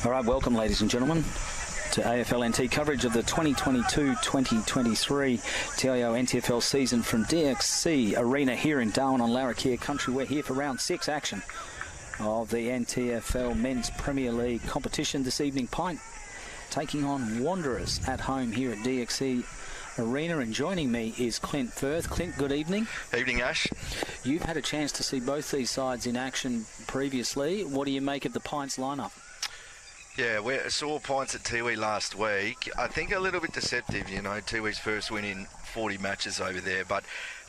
All right, welcome, ladies and gentlemen, to AFL NT coverage of the 2022-2023 TIO NTFL season from DXC Arena here in Darwin on Larrakia Country. We're here for round 6 action of the NTFL Men's Premier League competition this evening. PINT taking on Wanderers at home here at DXC Arena, and joining me is Clint Firth. Clint, good evening. Evening, Ash. You've had a chance to see both these sides in action previously. What do you make of the Pints lineup? Yeah, we saw Pints at Tiwi last week. I think a little bit deceptive, you know, Tiwi's first win in 40 matches over there, but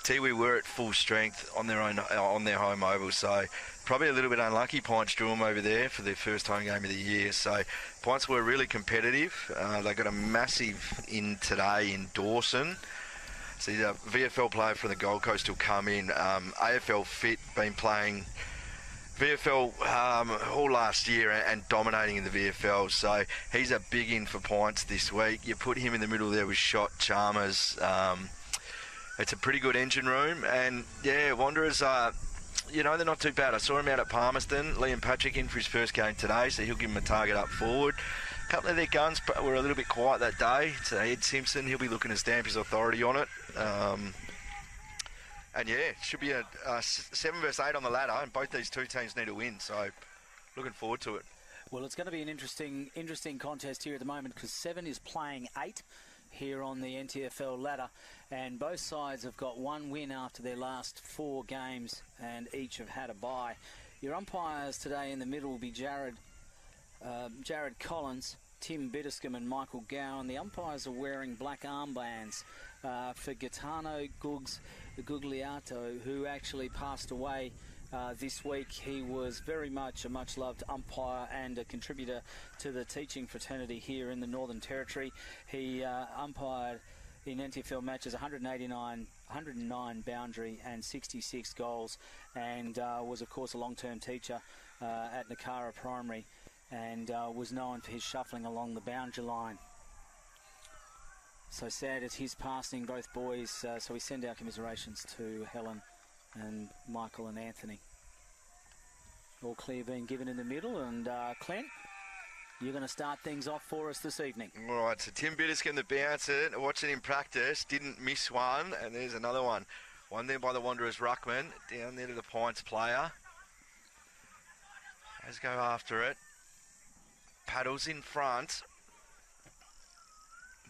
Tiwi were at full strength on their home oval, so probably a little bit unlucky. Pints drew them over there for their first home game of the year, so Pints were really competitive. They got a massive in today in Dawson. So the VFL player from the Gold Coast will come in. AFL fit, been playing VFL all last year and dominating in the VFL, so he's a big in for Pints this week. You put him in the middle there with Shot, Chalmers. It's a pretty good engine room, and yeah, Wanderers you know, they're not too bad. I saw him out at Palmerston. Liam Patrick in for his first game today, so he'll give him a target up forward. A couple of their guns were a little bit quiet that day. So Ed Simpson, he'll be looking to stamp his authority on it. And yeah, it should be a 7 versus 8 on the ladder, and both these two teams need a win, so looking forward to it. Well, it's going to be an interesting contest here at the moment, because 7 is playing 8 here on the NTFL ladder, and both sides have got one win after their last 4 games, and each have had a bye. Your umpires today in the middle will be Jared Collins, Tim Bitterscombe and Michael Gowan. The umpires are wearing black armbands for Gaetano Gugliato, who actually passed away this week. He was very much a much-loved umpire and a contributor to the teaching fraternity here in the Northern Territory. He umpired in NTFL matches 109 boundary and 66 goals, and was, of course, a long-term teacher at Nakara Primary, and was known for his shuffling along the boundary line. So sad at his passing, both boys, so we send our commiserations to Helen and Michael and Anthony. All clear being given in the middle, and Clint, you're going to start things off for us this evening. All right, so Tim Bitterscombe, the bouncer, watching him practice, didn't miss one, and there's another one. One there by the Wanderers ruckman, down there to the Pints player. Let's go after it. Paddles in front.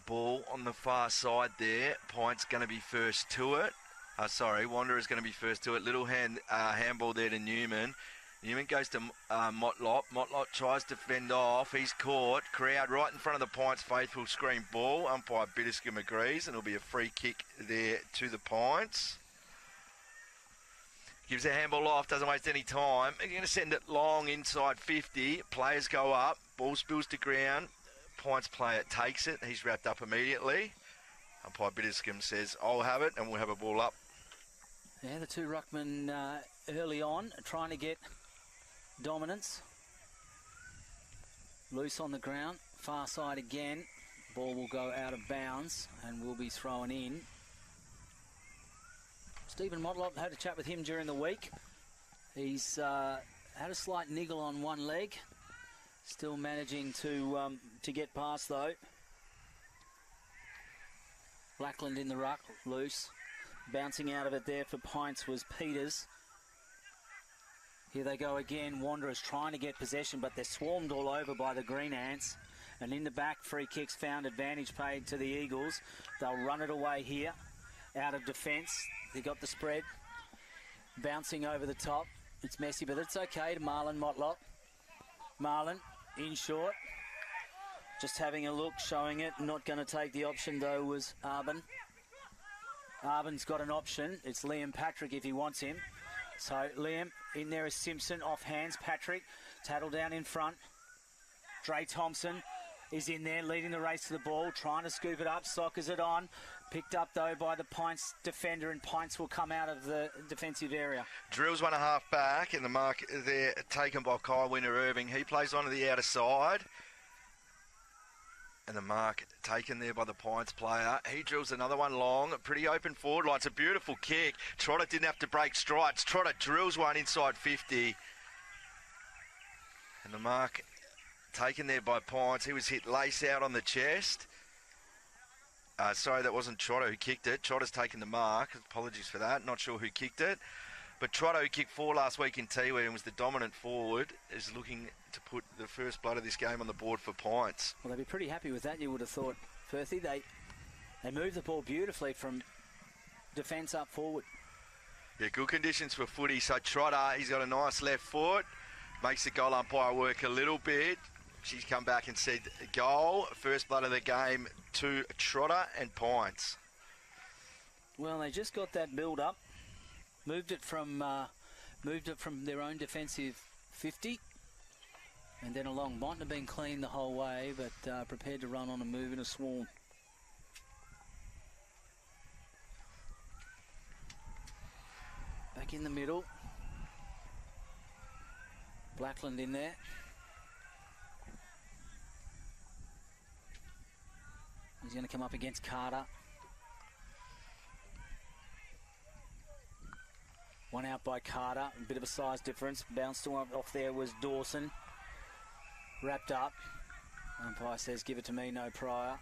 Ball on the far side there. Pints going to be first to it. Wanderer's going to be first to it. Little handball there to Newman. Newman goes to Motlop. Motlop tries to fend off. He's caught. Crowd right in front of the Pints faithful scream ball. Umpire Bitterscombe agrees, and it'll be a free kick there to the Pints. Gives a handball off, doesn't waste any time. They're going to send it long inside 50. Players go up. Ball spills to ground. Pints player takes it. He's wrapped up immediately. Umpire Bitterscombe says, I'll have it, and we'll have a ball up. Yeah, the two ruckmen early on trying to get dominance. Loose on the ground. Far side again. Ball will go out of bounds and will be thrown in. Stephen Motlop, had a chat with him during the week. He's had a slight niggle on one leg. Still managing to get past, though. Blackland in the ruck, loose. Bouncing out of it there for Pints was Peters. Here they go again. Wanderers trying to get possession, but they're swarmed all over by the Green Ants. And in the back, free kicks found, advantage paid to the Eagles. They'll run it away here. Out of defence. They got the spread. Bouncing over the top. It's messy, but it's okay to Marlon Motlop. Marlon in short. Just having a look, showing it. Not going to take the option, though, was Arbin. Arbin's got an option. It's Liam Patrick if he wants him. So Liam in there is Simpson. Off hands, Patrick. Tattle down in front. Dre Thompson is in there, leading the race to the ball, trying to scoop it up. Sockers it on. Picked up, though, by the Pints defender, and Pints will come out of the defensive area. Drills 1.5 back, and the mark there taken by Kyle Winter-Irving. He plays onto the outer side. And the mark taken there by the Pints player. He drills another one long, pretty open forward line. It's a beautiful kick. Trotter didn't have to break strides. Trotter drills one inside 50. And the mark taken there by Pints. He was hit lace out on the chest. Sorry, that wasn't Trotter who kicked it. Trotter's taken the mark. Apologies for that. Not sure who kicked it. But Trotter, who kicked 4 last week in Tiwi and was the dominant forward, is looking to put the first blood of this game on the board for Pints. Well, they'd be pretty happy with that, you would have thought, Firthy. They moved the ball beautifully from defence up forward. Yeah, good conditions for footy. So Trotter, he's got a nice left foot. Makes the goal umpire work a little bit. She's come back and said goal. First blood of the game to Trotter and Pints. Well, they just got that build up. Moved it from their own defensive 50, and then along. Mightn't have been clean the whole way, but prepared to run on a move in a swarm. Back in the middle. Blackland in there. He's going to come up against Carter. One out by Carter, a bit of a size difference. Bounced off there was Dawson. Wrapped up. Umpire says, give it to me, no prior.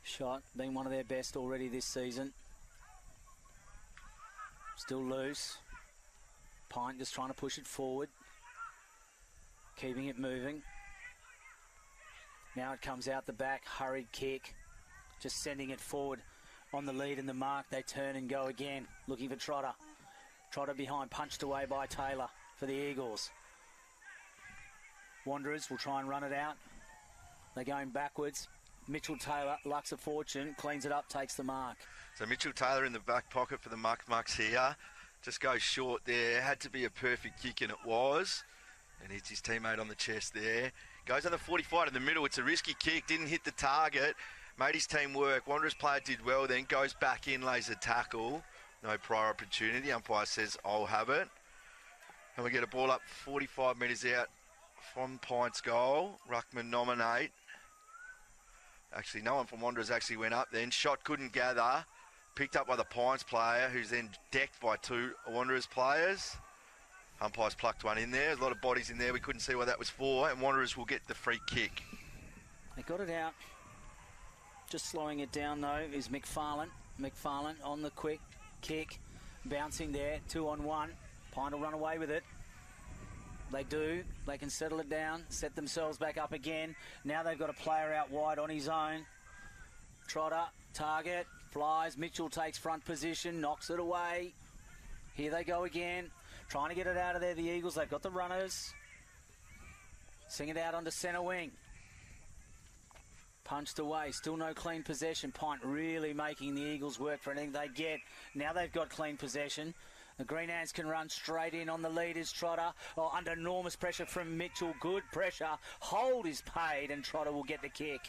Shot, been one of their best already this season. Still loose. Pint just trying to push it forward. Keeping it moving. Now it comes out the back, hurried kick. Just sending it forward. On the lead and the mark, they turn and go again, looking for Trotter. Trotter behind, punched away by Taylor for the Eagles. Wanderers will try and run it out. They're going backwards. Mitchell Taylor, lucks a fortune, cleans it up, takes the mark. So Mitchell Taylor in the back pocket for the Mucks here. Just goes short there. Had to be a perfect kick, and it was. And hits his teammate on the chest there. Goes on the 45 in the middle. It's a risky kick, didn't hit the target. Made his team work. Wanderers player did well, then goes back in, lays a tackle. No prior opportunity. Umpire says, I'll have it. And we get a ball up 45 metres out from Pints' goal. Ruckman nominate. Actually, no one from Wanderers actually went up then. Shot couldn't gather. Picked up by the Pints player, who's then decked by 2 Wanderers players. Umpire's plucked one in there. There's a lot of bodies in there. We couldn't see what that was for. And Wanderers will get the free kick. They got it out. Just slowing it down, though, is McFarlane. McFarlane on the quick kick. Bouncing there, 2-on-1. Pint will run away with it. They do. They can settle it down, set themselves back up again. Now they've got a player out wide on his own. Trotter, target, flies. Mitchell takes front position, knocks it away. Here they go again. Trying to get it out of there, the Eagles. They've got the runners. Sing it out onto centre wing. Punched away, still no clean possession. Pint really making the Eagles work for anything they get. Now they've got clean possession. The Green Ants can run straight in on the leaders, Trotter. Oh, under enormous pressure from Mitchell. Good pressure. Hold is paid, and Trotter will get the kick.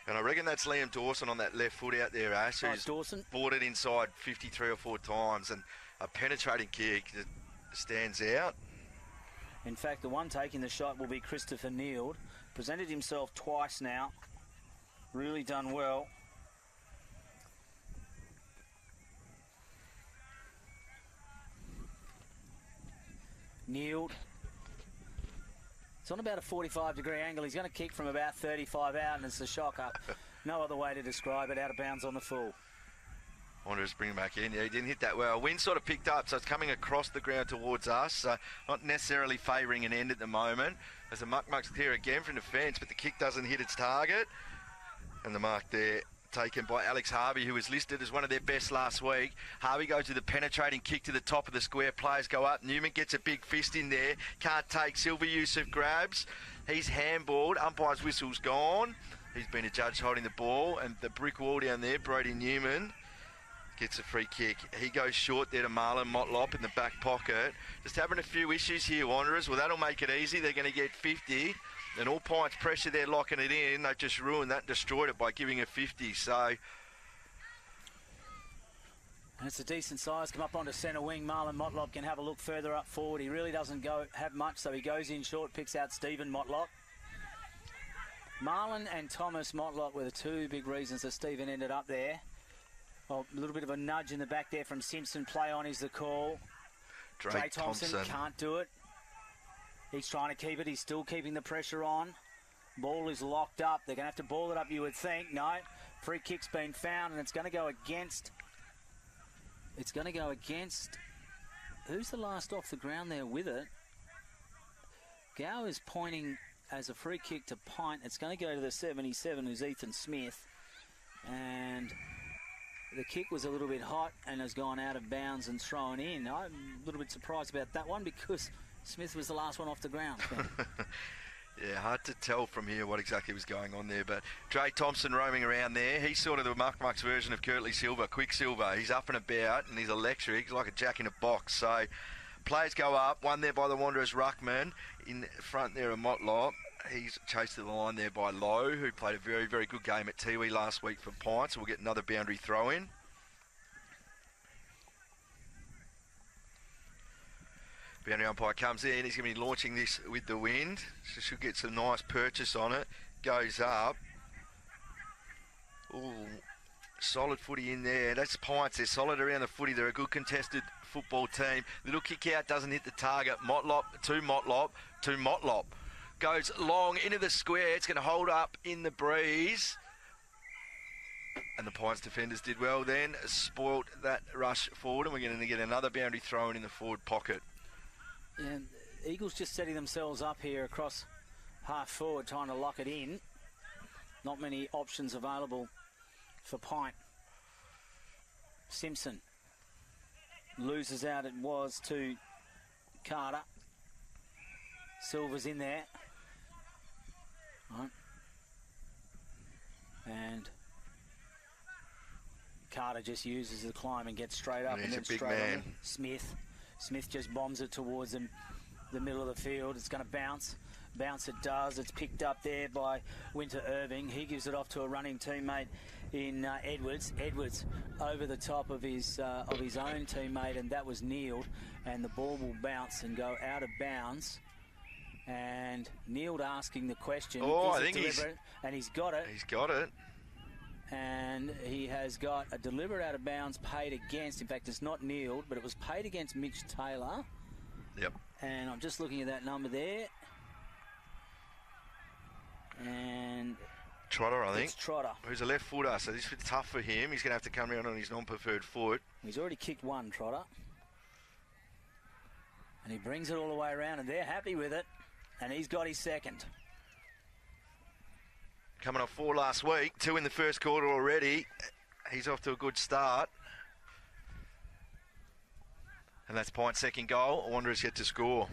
And I reckon that's Liam Dawson on that left foot out there, Ash. Who's Dawson bought it inside 53 or 4 times, and a penetrating kick that stands out. In fact, the one taking the shot will be Christopher Neild. Presented himself twice now. Really done well. Neild. It's on about a 45-degree angle. He's going to kick from about 35 out, and it's a shocker. No other way to describe it. Out of bounds on the full. Wanderers bring him back in. Yeah, he didn't hit that well. Wind sort of picked up, so it's coming across the ground towards us. Not necessarily favouring an end at the moment. As the Mucks clear again from the fence, but the kick doesn't hit its target. And the mark there taken by Alex Harvey, who was listed as one of their best last week. Harvey goes with the penetrating kick to the top of the square. Players go up. Newman gets a big fist in there. Can't take. Silver Yusuf grabs. He's handballed. Umpire's whistle's gone. He's been a judge holding the ball. And the brick wall down there, Brody Newman gets a free kick. He goes short there to Marlon Motlop in the back pocket. Just having a few issues here, Wanderers. Well, that'll make it easy. They're going to get 50. And all Pints pressure there, locking it in. They've just ruined that, destroyed it by giving a 50. So, and it's a decent size. Come up onto centre wing. Marlon Motlop can have a look further up forward. He really doesn't have much, so he goes in short, picks out Stephen Motlop. Marlon and Thomas Motlop were the 2 big reasons that Stephen ended up there. Oh, a little bit of a nudge in the back there from Simpson. Play on is the call. Dre Thompson can't do it. He's trying to keep it. He's still keeping the pressure on. Ball is locked up. They're going to have to ball it up, you would think. No. Free kick's been found, and it's going to go against... It's going to go against... Who's the last off the ground there with it? Gow is pointing as a free kick to PINT. It's going to go to the 77, who's Ethan Smith. And the kick was a little bit hot and has gone out of bounds and thrown in. I'm a little bit surprised about that one because Smith was the last one off the ground. Yeah, hard to tell from here what exactly was going on there, but Dre Thompson roaming around there. He's sort of the Muck-Muck's version of Curtly Silva, Quicksilver. He's up and about and he's electric. He's like a jack in a box. So players go up, one there by the Wanderers Ruckman. In front there, a Motlop. He's chased to the line there by Lowe, who played a very, very good game at Tiwi last week for PINT, so we'll get another boundary throw in. Boundary umpire comes in. He's going to be launching this with the wind. So should get some nice purchase on it. Goes up. Ooh, solid footy in there. That's PINT. They're solid around the footy. They're a good contested football team. Little kick out doesn't hit the target. Motlop to Motlop. Goes long into the square. It's going to hold up in the breeze. And the PINT defenders did well then. Spoilt that rush forward. And we're going to get another boundary thrown in the forward pocket. And Eagles just setting themselves up here across half forward, trying to lock it in. Not many options available for PINT. Simpson loses out. It was to Carter. Silver's in there. Right. And Carter just uses the climb and gets straight up. And then he's a big straight man. on Smith. Smith just bombs it towards them, the middle of the field. It's going to bounce. Bounce it does. It's picked up there by Winter Irving. He gives it off to a running teammate in Edwards. Edwards over the top of his own teammate, and that was Neeld. And the ball will bounce and go out of bounds. And Neeld asking the question. Oh, I think and he's got it. He's got it. And he has got a deliberate out of bounds paid against. In fact, it's not Neeld, but it was paid against Mitch Taylor. Yep. And I'm just looking at that number there. And Trotter, I think. It's Trotter. Who's a left footer, so this is tough for him. He's going to have to come around on his non-preferred foot. He's already kicked one, Trotter. And he brings it all the way around, and they're happy with it. And he's got his second. Coming off 4 last week, 2 in the first quarter already. He's off to a good start. And that's PINT's second goal. Wanderers yet to score.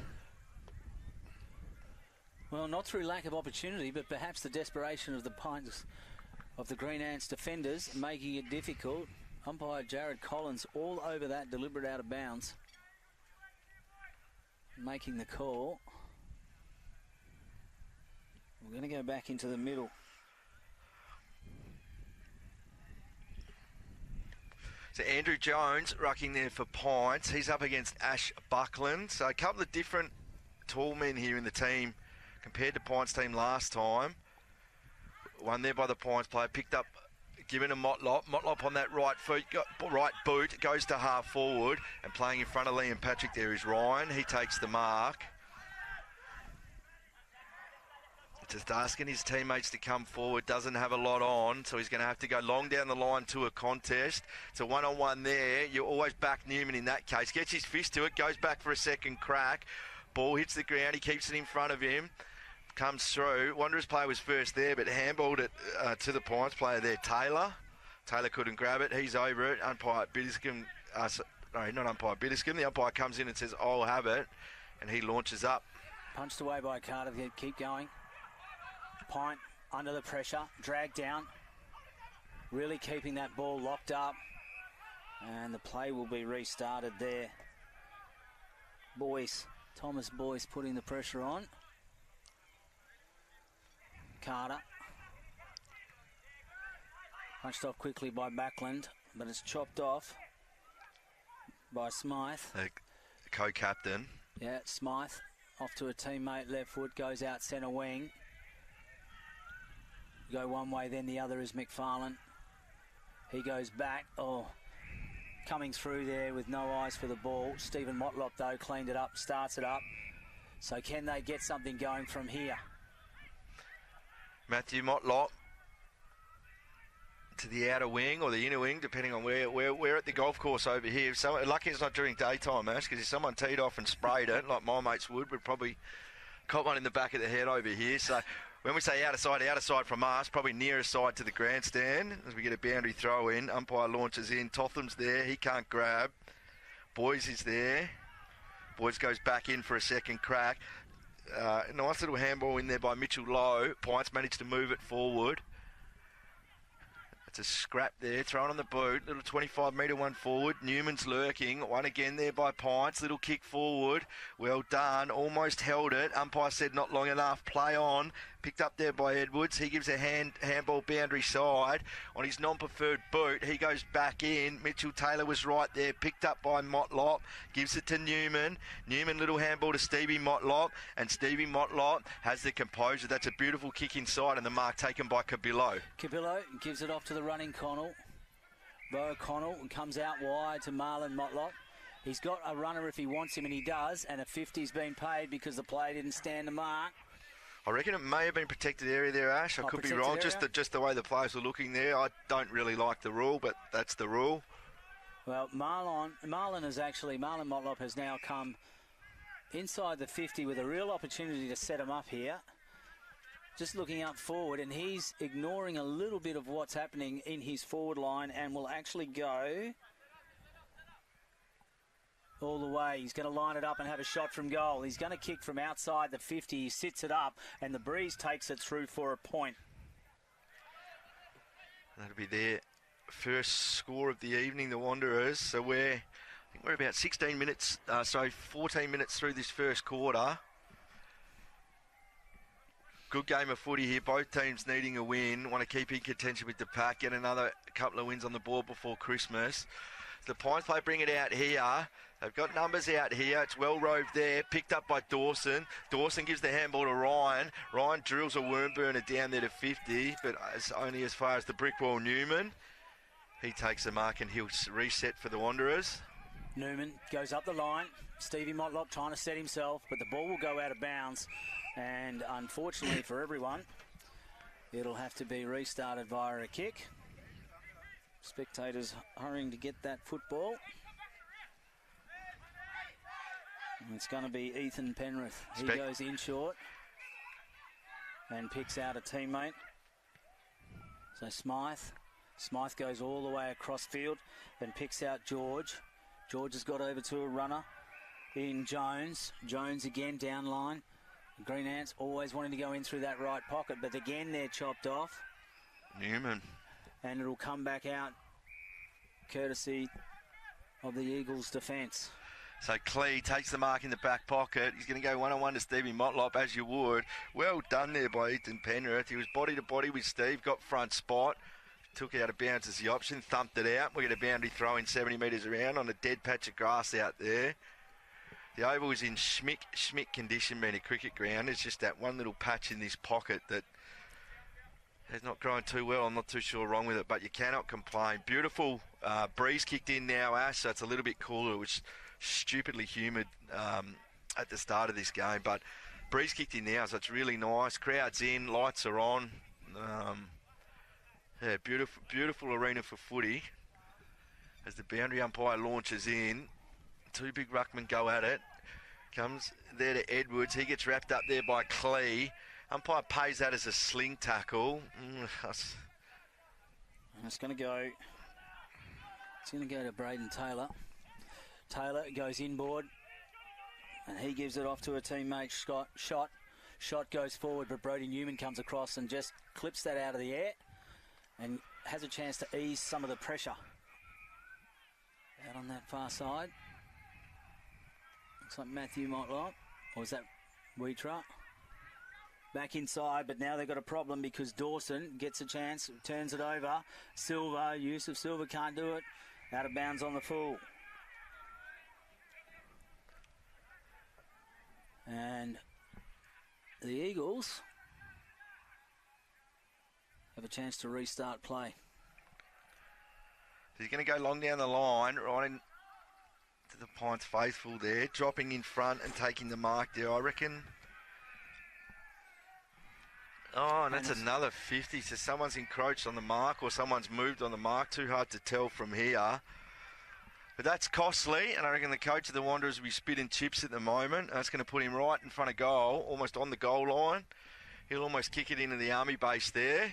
Well, not through lack of opportunity, but perhaps the desperation of the PINT of the Green Ants defenders making it difficult. Umpire Jared Collins all over that deliberate out of bounds. Making the call. We're going to go back into the middle. So Andrew Jones rucking there for PINT. He's up against Ash Buckland. So a couple of different tall men here in the team compared to PINT's team last time. One there by the PINT player, picked up, given a Motlop. Motlop on that right foot, right boot, goes to half forward, and playing in front of Liam Patrick there is Ryan. He takes the mark. Just asking his teammates to come forward, doesn't have a lot on, so he's going to have to go long down the line to a contest. It's a one-on-one there. You always back Newman in that case. Gets his fist to it, goes back for a second crack. Ball hits the ground, he keeps it in front of him. Comes through. Wanderers player was first there, but handballed it to the PINT player there, Taylor. Taylor couldn't grab it. He's over it. Umpire Biddiscombe, no, not umpire Biddiscombe. The umpire comes in and says, I'll have it, and he launches up. Punched away by Carter. Keep going. PINT under the pressure, dragged down, really keeping that ball locked up, and the play will be restarted there. Thomas Boyce putting the pressure on. Carter punched off quickly by Buckland, but it's chopped off by Smythe. The co-captain. Yeah, Smythe off to a teammate, left foot, goes out centre wing. Go one way, then the other is McFarlane. He goes back. Oh, coming through there with no eyes for the ball. Stephen Motlop, though, cleaned it up, starts it up. So can they get something going from here? Matthew Motlop to the outer wing or the inner wing, depending on where we're at the golf course over here. So lucky it's not during daytime, Ash, because if someone teed off and sprayed it, like my mates would, we'd probably caught one in the back of the head over here. So when we say outer side from us, probably nearest side to the grandstand as we get a boundary throw in. Umpire launches in. Totham's there. He can't grab. Boys is there. Boys goes back in for a second crack. Nice little handball in there by Mitchell Lowe. Pints managed to move it forward. It's a scrap there, thrown on the boot. Little 25-metre one forward. Newman's lurking. One again there by Pints. Little kick forward. Well done. Almost held it. Umpire said not long enough. Play on. Picked up there by Edwards. He gives a handball boundary side on his non-preferred boot. He goes back in. Mitchell Taylor was right there. Picked up by Motlop. Gives it to Newman. Newman, little handball to Stevie Motlop. And Stevie Motlop has the composure. That's a beautiful kick inside and the mark taken by Cabillo. Cabillo gives it off to the running Connell. Bo Connell comes out wide to Marlon Motlop. He's got a runner if he wants him, and he does. And a 50's been paid because the player didn't stand the mark. I reckon it may have been protected area there, Ash. I could be wrong. Just the way the players were looking there. I don't really like the rule, but that's the rule. Well, Marlon Motlop has now come inside the 50 with a real opportunity to set him up here. Just looking up forward, and he's ignoring a little bit of what's happening in his forward line and will actually go all the way. He's going to line it up and have a shot from goal. He's going to kick from outside the 50. He sits it up, and the Breeze takes it through for a point. That'll be their first score of the evening, the Wanderers. So I think we're about 14 minutes through this first quarter. Good game of footy here. Both teams needing a win. Want to keep in contention with the pack. Get another couple of wins on the board before Christmas. The Pines play bring it out here. They've got numbers out here. It's well roved there. Picked up by Dawson. Dawson gives the handball to Ryan. Ryan drills a worm burner down there to 50, but it's only as far as the brick wall. Newman. He takes the mark and he'll reset for the Wanderers. Newman goes up the line. Stevie Motlop trying to set himself, but the ball will go out of bounds. And unfortunately for everyone, it'll have to be restarted via a kick. Spectators hurrying to get that football. And it's going to be Ethan Penrith. He goes in short and picks out a teammate. So Smythe goes all the way across field and picks out George. George has got over to a runner in Jones. Jones again down line. Green Ants always wanting to go in through that right pocket, but again they're chopped off. Newman. And it'll come back out courtesy of the Eagles' defence. So Clee takes the mark in the back pocket. He's going to go one-on-one to Stevie Motlop, as you would. Well done there by Ethan Penrith. He was body-to-body with Steve, got front spot, took out of bounds as the option, thumped it out. We get a boundary throw in 70 metres around on a dead patch of grass out there. The oval is in schmick condition, being a cricket ground. It's just that one little patch in this pocket that has not grown too well. I'm not too sure wrong with it, but you cannot complain. Beautiful breeze kicked in now, Ash, so it's a little bit cooler. It was stupidly humid at the start of this game, but breeze kicked in now, so it's really nice. Crowds in, lights are on. Yeah, beautiful arena for footy. As the boundary umpire launches in, two big ruckmen go at it. Comes there to Edwards. He gets wrapped up there by Clee. Umpire pays that as a sling tackle. It's going to go. It's going to go to Braden Taylor. Taylor goes inboard, and he gives it off to a teammate. Shot goes forward, but Brodie Newman comes across and just clips that out of the air, and has a chance to ease some of the pressure out on that far side. Looks like Matthew Motlop, or is that Wheatra? Back inside, but now they've got a problem because Dawson gets a chance, turns it over. Yusuf Silva can't do it. Out of bounds on the full. And the Eagles have a chance to restart play. He's going to go long down the line, right in to the Pints faithful there, dropping in front and taking the mark there, I reckon. Oh, and that's another 50. So someone's encroached on the mark or someone's moved on the mark. Too hard to tell from here. But that's costly, and I reckon the coach of the Wanderers will be spitting chips at the moment. That's going to put him right in front of goal, almost on the goal line. He'll almost kick it into the Army base there.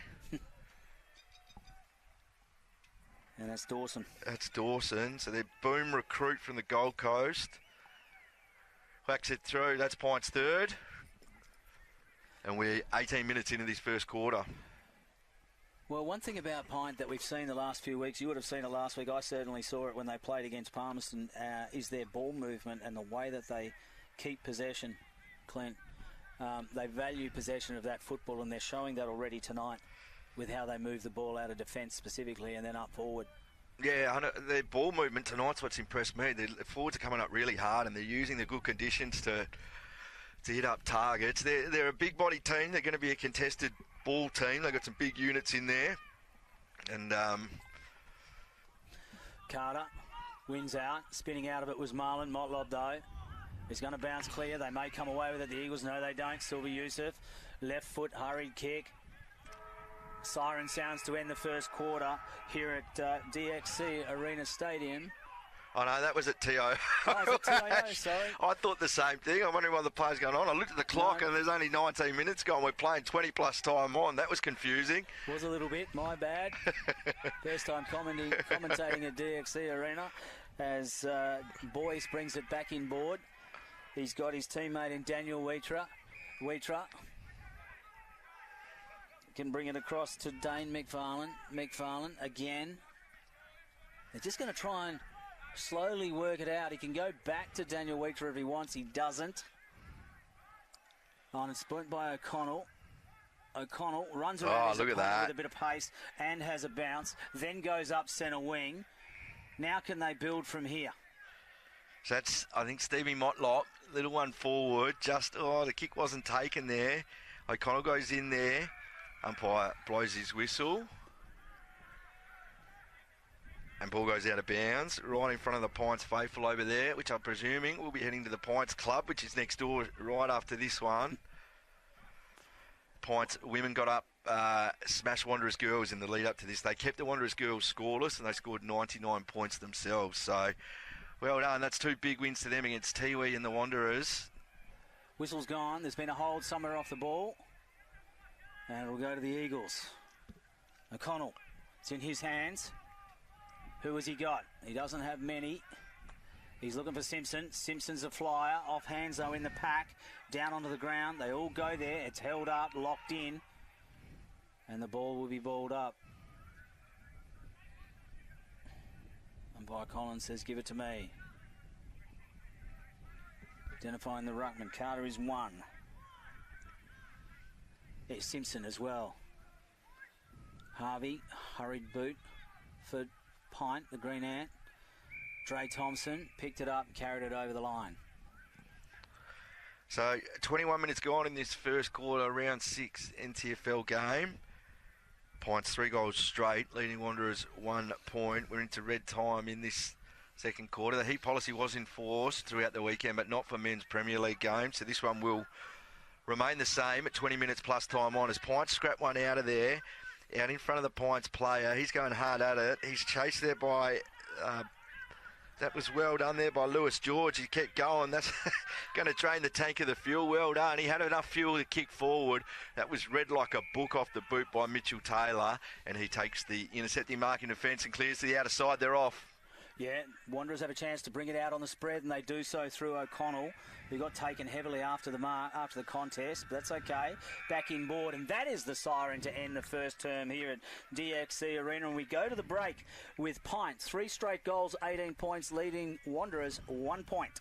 And that's Dawson. That's Dawson. So they're boom recruit from the Gold Coast. Whacks it through. That's Pints third. And we're 18 minutes into this first quarter. Well, one thing about Pint that we've seen the last few weeks, you would have seen it last week, I certainly saw it when they played against Palmerston, is their ball movement and the way that they keep possession, Clint. They value possession of that football, and they're showing that already tonight with how they move the ball out of defence specifically and then up forward. Yeah, I know, their ball movement tonight's what's impressed me. The forwards are coming up really hard, and they're using the good conditions to hit up targets. They're a big body team. They're going to be a contested ball team. They've got some big units in there. And Carter wins out. Spinning out of it was Marlon. Motlob, though, is going to bounce clear. They may come away with it. The Eagles, no, they don't. Silver Yusuf, left foot, hurried kick. Siren sounds to end the first quarter here at DXC Arena Stadium. Oh, no, that was at TIO. Oh, was it TIO? Sorry. I thought the same thing. I'm wondering what the play's going on. I looked at the clock and there's only 19 minutes gone. We're playing 20 plus time on. That was confusing. Was a little bit. My bad. First time commentating at DXC Arena as Boyce brings it back in board. He's got his teammate in Daniel Wheatra. Can bring it across to Dane McFarlane. McFarlane again. They're just going to try and slowly work it out. He can go back to Daniel Wheatra if he wants. He doesn't. On and sprint by O'Connell. O'Connell runs around look at that. with a bit of pace and has a bounce. Then goes up centre wing. Now can they build from here? So that's, I think, Stevie Motlop. Little one forward. Just, the kick wasn't taken there. O'Connell goes in there. Umpire blows his whistle. And ball goes out of bounds, right in front of the Pints faithful over there, which I'm presuming will be heading to the Pints Club, which is next door right after this one. Pints women got up, smashed Wanderers girls in the lead up to this. They kept the Wanderers girls scoreless, and they scored 99 points themselves. So, well done. That's two big wins to them against Tiwi and the Wanderers. Whistle's gone. There's been a hold somewhere off the ball. And it'll go to the Eagles. O'Connell, it's in his hands. Who has he got? He doesn't have many. He's looking for Simpson. Simpson's a flyer. Off hands, though, in the pack. Down onto the ground. They all go there. It's held up, locked in. And the ball will be balled up. Umpire Collins says, give it to me. Identifying the ruckman. Carter is one. It's Simpson as well. Harvey, hurried boot for Pint, the green ant. Dre Thompson picked it up and carried it over the line. So 21 minutes gone in this first quarter, round 6 NTFL game. Pints 3 goals straight, leading Wanderers 1 point. We're into red time in this second quarter. The heat policy was enforced throughout the weekend, but not for men's Premier League games. So this one will remain the same at 20 minutes plus time on as Pints scrap one out of there. Out in front of the Pints player. He's going hard at it. He's chased there by... that was well done there by Lewis George. He kept going. That's going to drain the tank of the fuel. Well done. He had enough fuel to kick forward. That was read like a book off the boot by Mitchell Taylor. And he takes the intercepting mark in defence and clears to the outer side. They're off. Yeah, Wanderers have a chance to bring it out on the spread, and they do so through O'Connell, who got taken heavily after the contest, but that's okay. Back in board, and that is the siren to end the first term here at DXC Arena. And we go to the break with Pint. 3 straight goals, 18 points, leading Wanderers 1 point.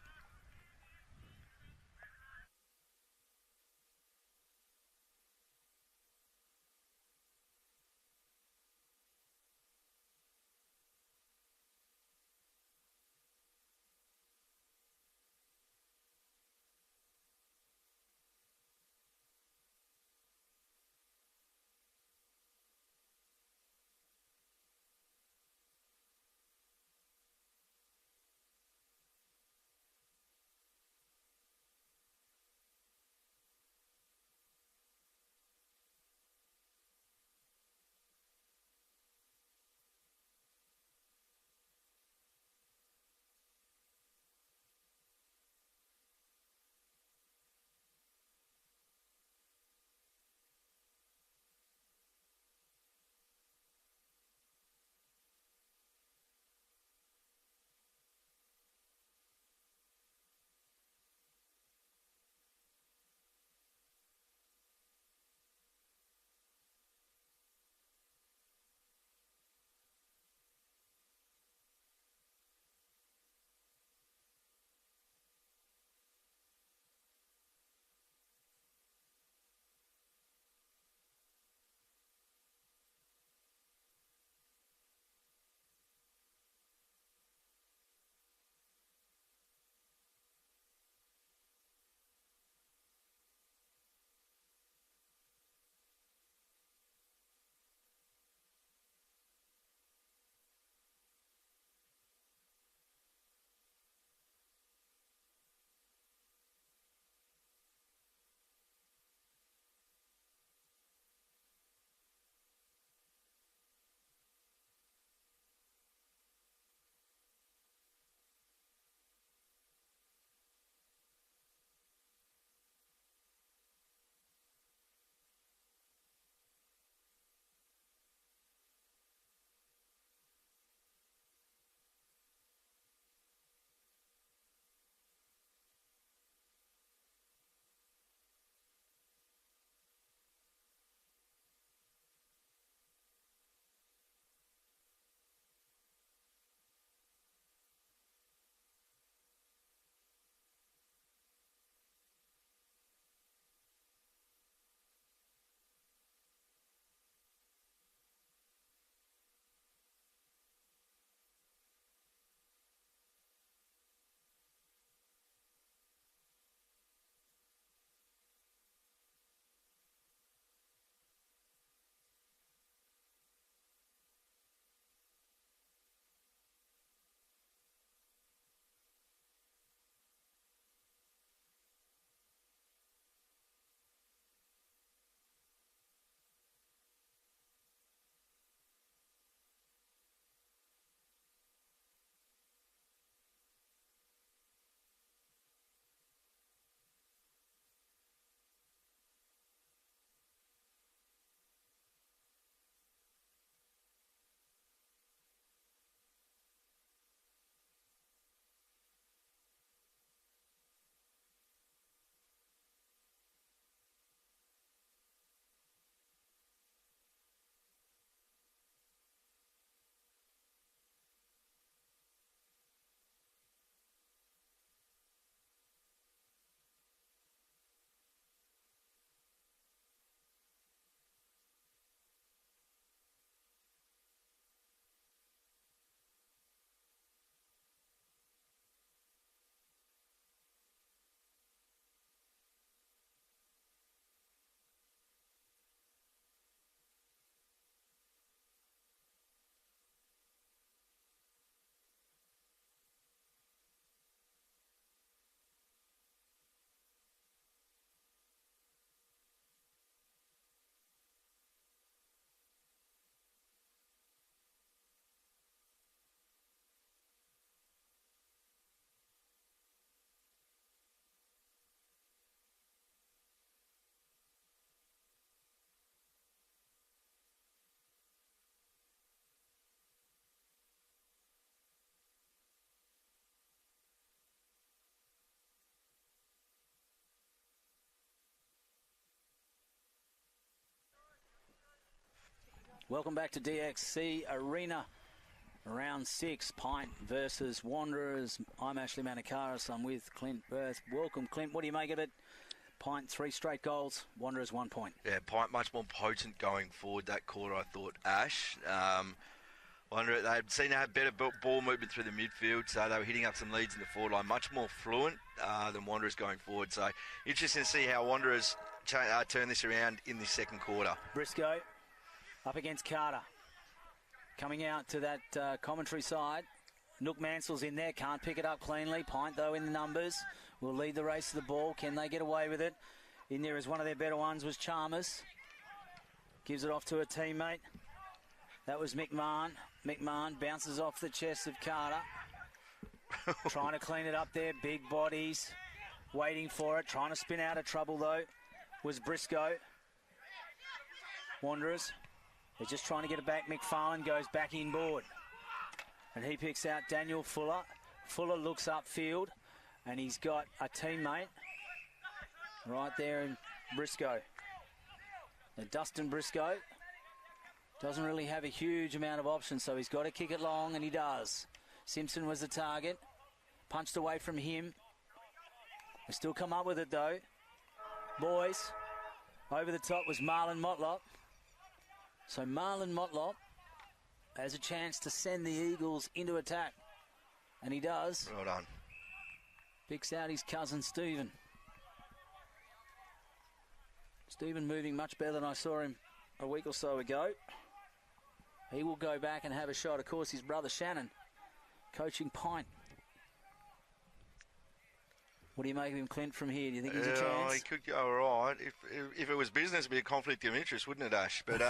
Welcome back to DXC Arena. Round 6, Pint versus Wanderers. I'm Ashley Manakaris. I'm with Clint Berth. Welcome, Clint. What do you make of it? Pint, 3 straight goals. Wanderers, 1 point. Yeah, Pint much more potent going forward that quarter, I thought, Ash. Wanderers, they'd seemed to have better ball movement through the midfield, so they were hitting up some leads in the forward line, much more fluent than Wanderers going forward. So interesting to see how Wanderers turn this around in the second quarter. Briscoe up against Carter. Coming out to that commentary side. Nook Mansell's in there, can't pick it up cleanly. Pint, though, in the numbers, will lead the race to the ball. Can they get away with it? In there is one of their better ones, was Chalmers. Gives it off to a teammate. That was McMahon. McMahon bounces off the chest of Carter. Trying to clean it up there, big bodies. Waiting for it, trying to spin out of trouble, though, was Briscoe. Wanderers, they're just trying to get it back. McFarlane goes back inboard. And he picks out Daniel Fuller. Fuller looks upfield, and he's got a teammate right there in Briscoe. Now, Dustin Briscoe doesn't really have a huge amount of options, so he's got to kick it long, and he does. Simpson was the target. Punched away from him. They still come up with it, though. Boys, over the top was Marlon Motlop. So Marlon Motlop has a chance to send the Eagles into attack. And he does. Well done. Picks out his cousin, Stephen. Stephen moving much better than I saw him a week or so ago. He will go back and have a shot. Of course, his brother Shannon coaching Pint. What do you make of him, Clint, from here? Do you think there's a chance? He could go all right. If it was business, it'd be a conflict of interest, wouldn't it, Ash? But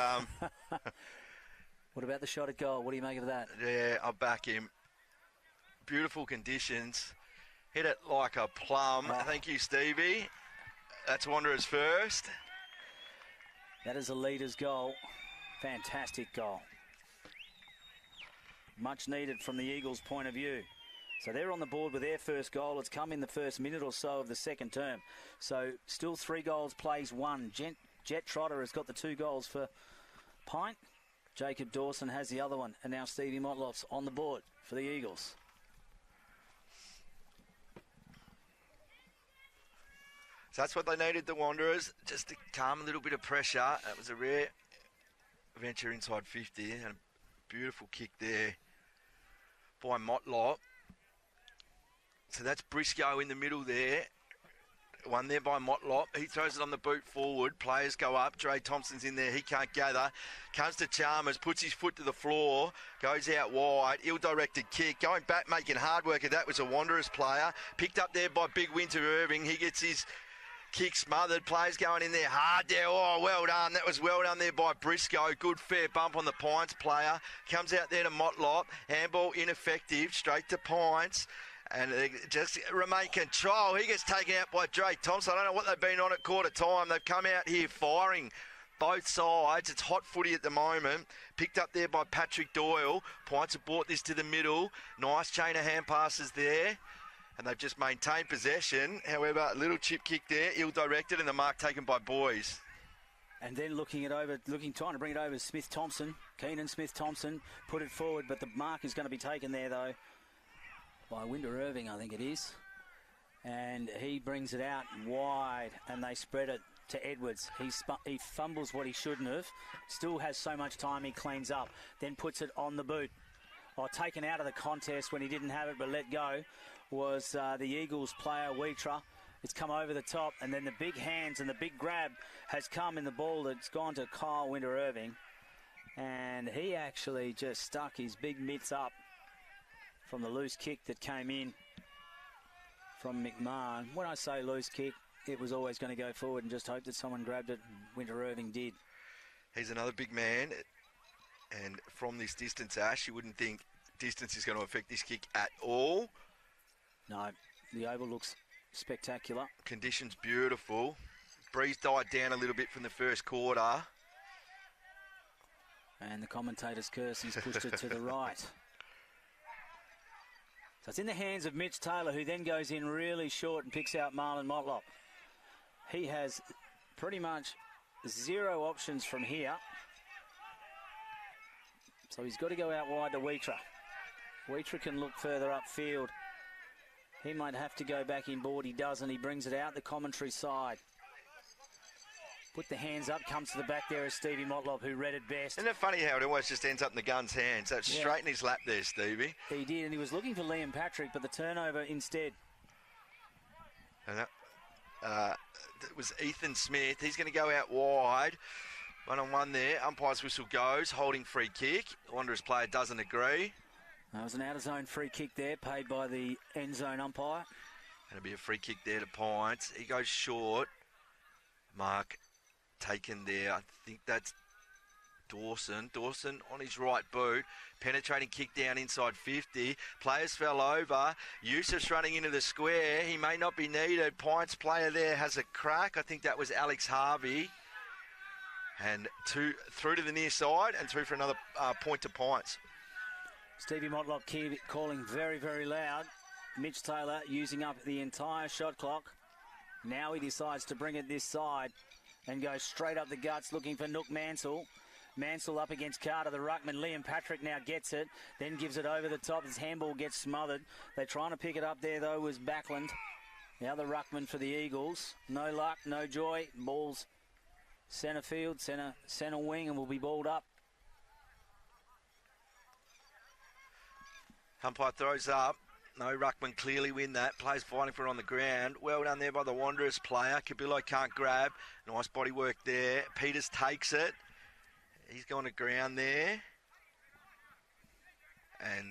what about the shot at goal? What do you make of that? Yeah, I'll back him. Beautiful conditions. Hit it like a plum. Oh. Thank you, Stevie. That's Wanderers first. That is a leader's goal. Fantastic goal. Much needed from the Eagles' point of view. So they're on the board with their first goal. It's come in the first minute or so of the second term. So still 3 goals, plays 1. Jet Trotter has got the 2 goals for Pint. Jacob Dawson has the other one. And now Stevie Motlop's on the board for the Eagles. So that's what they needed, the Wanderers, just to calm a little bit of pressure. That was a rare venture inside 50 and a beautiful kick there by Motlop. So that's Briscoe in the middle there. One there by Motlop. He throws it on the boot forward. Players go up. Dre Thompson's in there. He can't gather. Comes to Chalmers. Puts his foot to the floor. Goes out wide. Ill-directed kick. Going back, making hard work of that was a Wanderers player. Picked up there by Big Winter Irving. He gets his kick smothered. Players going in there hard there. Oh, well done. That was well done there by Briscoe. Good fair bump on the Pints player. Comes out there to Motlop. Handball ineffective. Straight to Pints. And they just remain control. He gets taken out by Dre Thompson. I don't know what they've been on at quarter time. They've come out here firing both sides. It's hot footy at the moment. Picked up there by Patrick Doyle. Pints have brought this to the middle. Nice chain of hand passes there. And they've just maintained possession. However, a little chip kick there, ill-directed, and the mark taken by Boys. And then trying to bring it over, Smith-Thompson. Keenan Smith-Thompson put it forward, but the mark is going to be taken there, though, by Winter Irving, I think it is. And he brings it out wide, and they spread it to Edwards. He fumbles what he shouldn't have. Still has so much time, he cleans up. Then puts it on the boot. Taken out of the contest when he didn't have it, but let go, was the Eagles player, Wheatra. It's come over the top, and then the big hands and the big grab has come in the ball that's gone to Kyle Winter Irving. And he actually just stuck his big mitts up from the loose kick that came in from McMahon. When I say loose kick, it was always going to go forward and just hope that someone grabbed it. Winter Irving did. He's another big man. And from this distance, Ash, you wouldn't think distance is going to affect this kick at all. No, the oval looks spectacular. Conditions beautiful. Breeze died down a little bit from the first quarter. And the commentator's curse, he's pushed it to the right. So it's in the hands of Mitch Taylor, who then goes in really short and picks out Marlon Motlop. He has pretty much 0 options from here. So he's got to go out wide to Wheatra. Wheatra can look further upfield. He might have to go back in board. He doesn't. He brings it out the commentary side. Put the hands up, comes to the back there is Stevie Motlop, who read it best. Isn't it funny how it always just ends up in the gun's hands? That's straight in his lap there, Stevie. He did, and he was looking for Liam Patrick, but the turnover instead. And that was Ethan Smith. He's going to go out wide. 1-on-1 there. Umpire's whistle goes. Holding free kick. The Wanderers player doesn't agree. That was an out-of-zone free kick there, paid by the end-zone umpire. It'll be a free kick there to Pints. He goes short. Mark taken there. I think that's Dawson. Dawson on his right boot. Penetrating kick down inside 50. Players fell over. Yusuf's running into the square. He may not be needed. Pints player there has a crack. I think that was Alex Harvey. And through to the near side and through for another point to Pints. Stevie Motlop calling very, very loud. Mitch Taylor using up the entire shot clock. Now he decides to bring it this side and go straight up the guts looking for Nook Mansell. Mansell up against Carter, the ruckman. Liam Patrick now gets it, then gives it over the top. His handball gets smothered. They're trying to pick it up there, though, was Backlund. The other ruckman for the Eagles. No luck, no joy. Ball's centre field, centre wing, and will be balled up. Umpire throws up. No ruckman clearly win that. Players fighting for it on the ground. Well done there by the Wanderers player. Cabillo can't grab. Nice body work there. Peters takes it. He's gone to ground there. And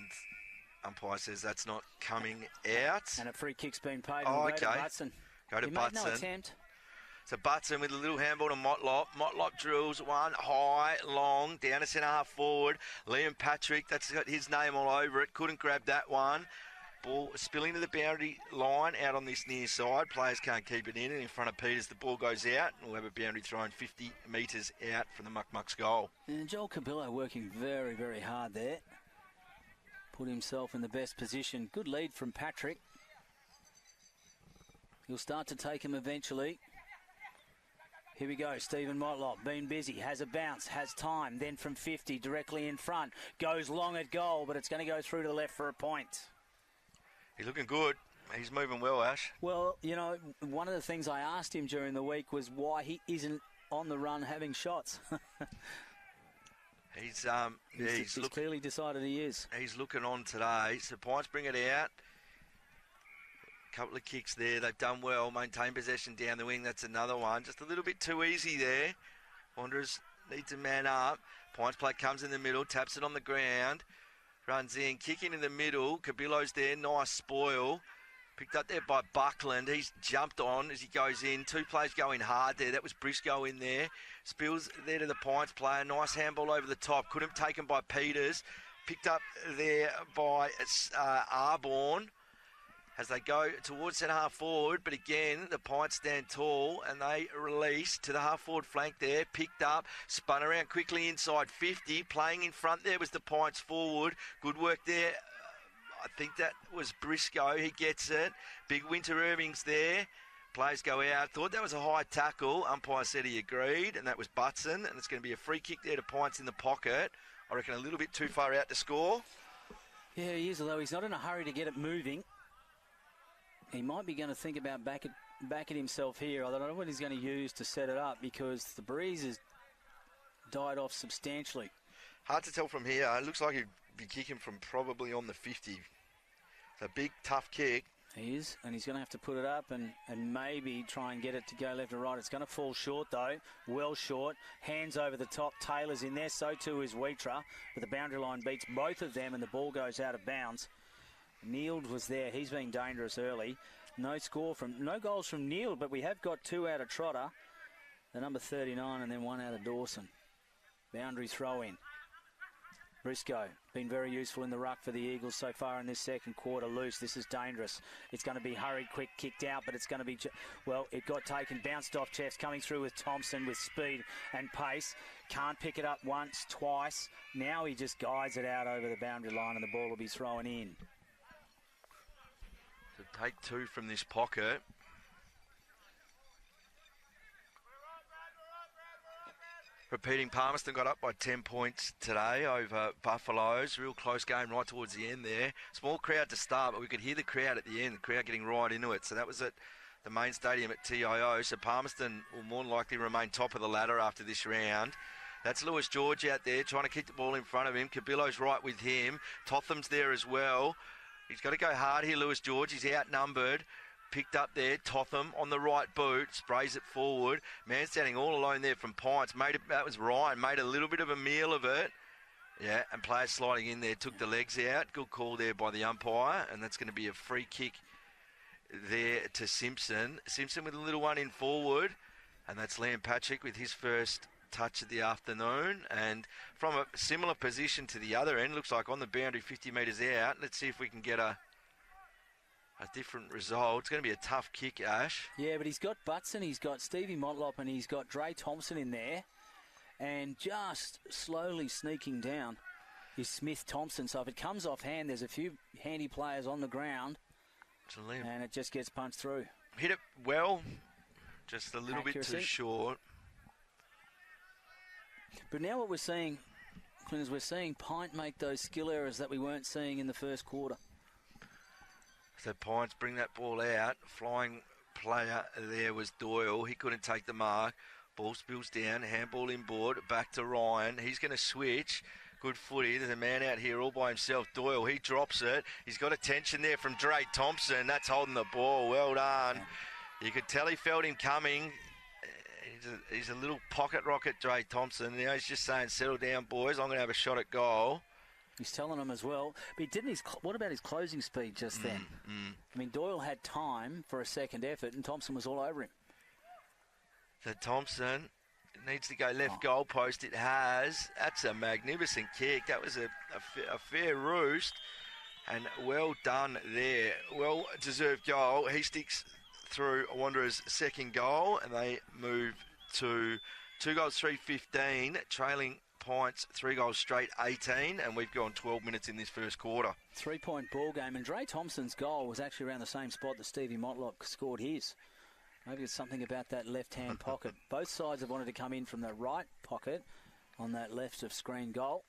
umpire says that's not coming out. And a free kick's been paid. Oh, okay. Go to Butson. Go to he Butson. Made no attempt. So Butson with a little handball to Motlop. Motlop drills one high, long, down to centre half forward. Liam Patrick, that's got his name all over it. Couldn't grab that one. Ball spilling to the boundary line out on this near side. Players can't keep it in front of Peters. The ball goes out. We'll have a boundary thrown 50 metres out from the Muck-Muck's goal. And Joel Cabillo working very, very hard there. Put himself in the best position. Good lead from Patrick. He'll start to take him eventually. Here we go, Stephen Motlop, been busy, has a bounce, has time, then from 50, directly in front, goes long at goal, but it's going to go through to the left for a point. He's looking good. He's moving well, Ash. Well, you know, one of the things I asked him during the week was why he isn't on the run having shots. He's clearly decided he is. He's looking on today, so Pints bring it out. Couple of kicks there. They've done well. Maintain possession down the wing. That's another one. Just a little bit too easy there. Wanderers need to man up. Pints play comes in the middle. Taps it on the ground. Runs in. Kicking in the middle. Cabillo's there. Nice spoil. Picked up there by Buckland. He's jumped on as he goes in. Two players going hard there. That was Briscoe in there. Spills there to the Pints player. Nice handball over the top. Couldn't taken by Peters. Picked up there by Arborn. As they go towards centre half forward, but again, the Pints stand tall and they release to the half forward flank there, picked up, spun around quickly inside 50, playing in front there was the Pints forward. Good work there. I think that was Briscoe. He gets it. Big Winter Irving's there. Players go out. Thought that was a high tackle. Umpire said he agreed, and that was Butson. And it's going to be a free kick there to Pints in the pocket. I reckon a little bit too far out to score. Yeah, he is, although he's not in a hurry to get it moving. He might be going to think about back at himself here. I don't know what he's going to use to set it up because the breeze has died off substantially. Hard to tell from here. It looks like he'd be kicking from probably on the 50. It's a big, tough kick. He is, and he's going to have to put it up and maybe try and get it to go left or right. It's going to fall short, though. Well short. Hands over the top. Taylor's in there. So too is Wheatra. But the boundary line beats both of them, and the ball goes out of bounds. Neild was there. He's been dangerous early. No goals from Neild, but we have got two out of Trotter, the number 39, and then one out of Dawson. Boundary throw in. Briscoe, been very useful in the ruck for the Eagles so far in this second quarter. Loose, this is dangerous. It's going to be hurried, quick, kicked out, but it's going to be, well, it got taken, bounced off Chefs, coming through with Thompson with speed and pace. Can't pick it up once, twice. Now he just guides it out over the boundary line and the ball will be thrown in. To take two from this pocket. Repeating, Palmerston got up by 10 points today over Buffaloes. Real close game right towards the end there. Small crowd to start, but we could hear the crowd at the end, the crowd getting right into it. So that was at the main stadium at TIO. So Palmerston will more than likely remain top of the ladder after this round. That's Lewis George out there trying to keep the ball in front of him. Cabillo's right with him. Totham's there as well. He's got to go hard here, Lewis George. He's outnumbered. Picked up there, Totham on the right boot, sprays it forward. Man standing all alone there from Pints. That was Ryan, made a little bit of a meal of it. Yeah, and players sliding in there, took the legs out. Good call there by the umpire, and that's going to be a free kick there to Simpson. Simpson with a little one in forward, and that's Liam Patrick with his first touch of the afternoon. And from a similar position to the other end, looks like on the boundary 50 metres out. Let's see if we can get a different result. It's going to be a tough kick, Ash. Yeah, but he's got Butson, he's got Stevie Motlop, and he's got Dre Thompson in there. And just slowly sneaking down is Smith Thompson. So if it comes off hand, there's a few handy players on the ground. And it just gets punched through. Hit it well, just a little bit too short. But now what we're seeing, Clint, is we're seeing Pint make those skill errors that we weren't seeing in the first quarter. So Pints bring that ball out. Flying player there was Doyle. He couldn't take the mark. Ball spills down. Handball inboard. Back to Ryan. He's going to switch. Good footy. There's a man out here all by himself. Doyle, he drops it. He's got attention there from Dre Thompson. That's holding the ball. Well done. You could tell he felt him coming. He's a little pocket rocket, Dre Thompson. Now he's just saying, settle down, boys. I'm going to have a shot at goal. He's telling them as well. But what about his closing speed just then? I mean, Doyle had time for a second effort, and Thompson was all over him. So Thompson needs to go left goal post. It has. That's a magnificent kick. That was a fair roost. And well done there. Well-deserved goal. He sticks through Wanderers' second goal, and they move to 2 goals, 3-15, trailing Pints, 3 goals straight, 18, and we've gone 12 minutes in this first quarter. 3-point ball game, and Dre Thompson's goal was actually around the same spot that Stevie Motlop scored his. Maybe it's something about that left-hand pocket. Both sides have wanted to come in from the right pocket on that left of screen goal.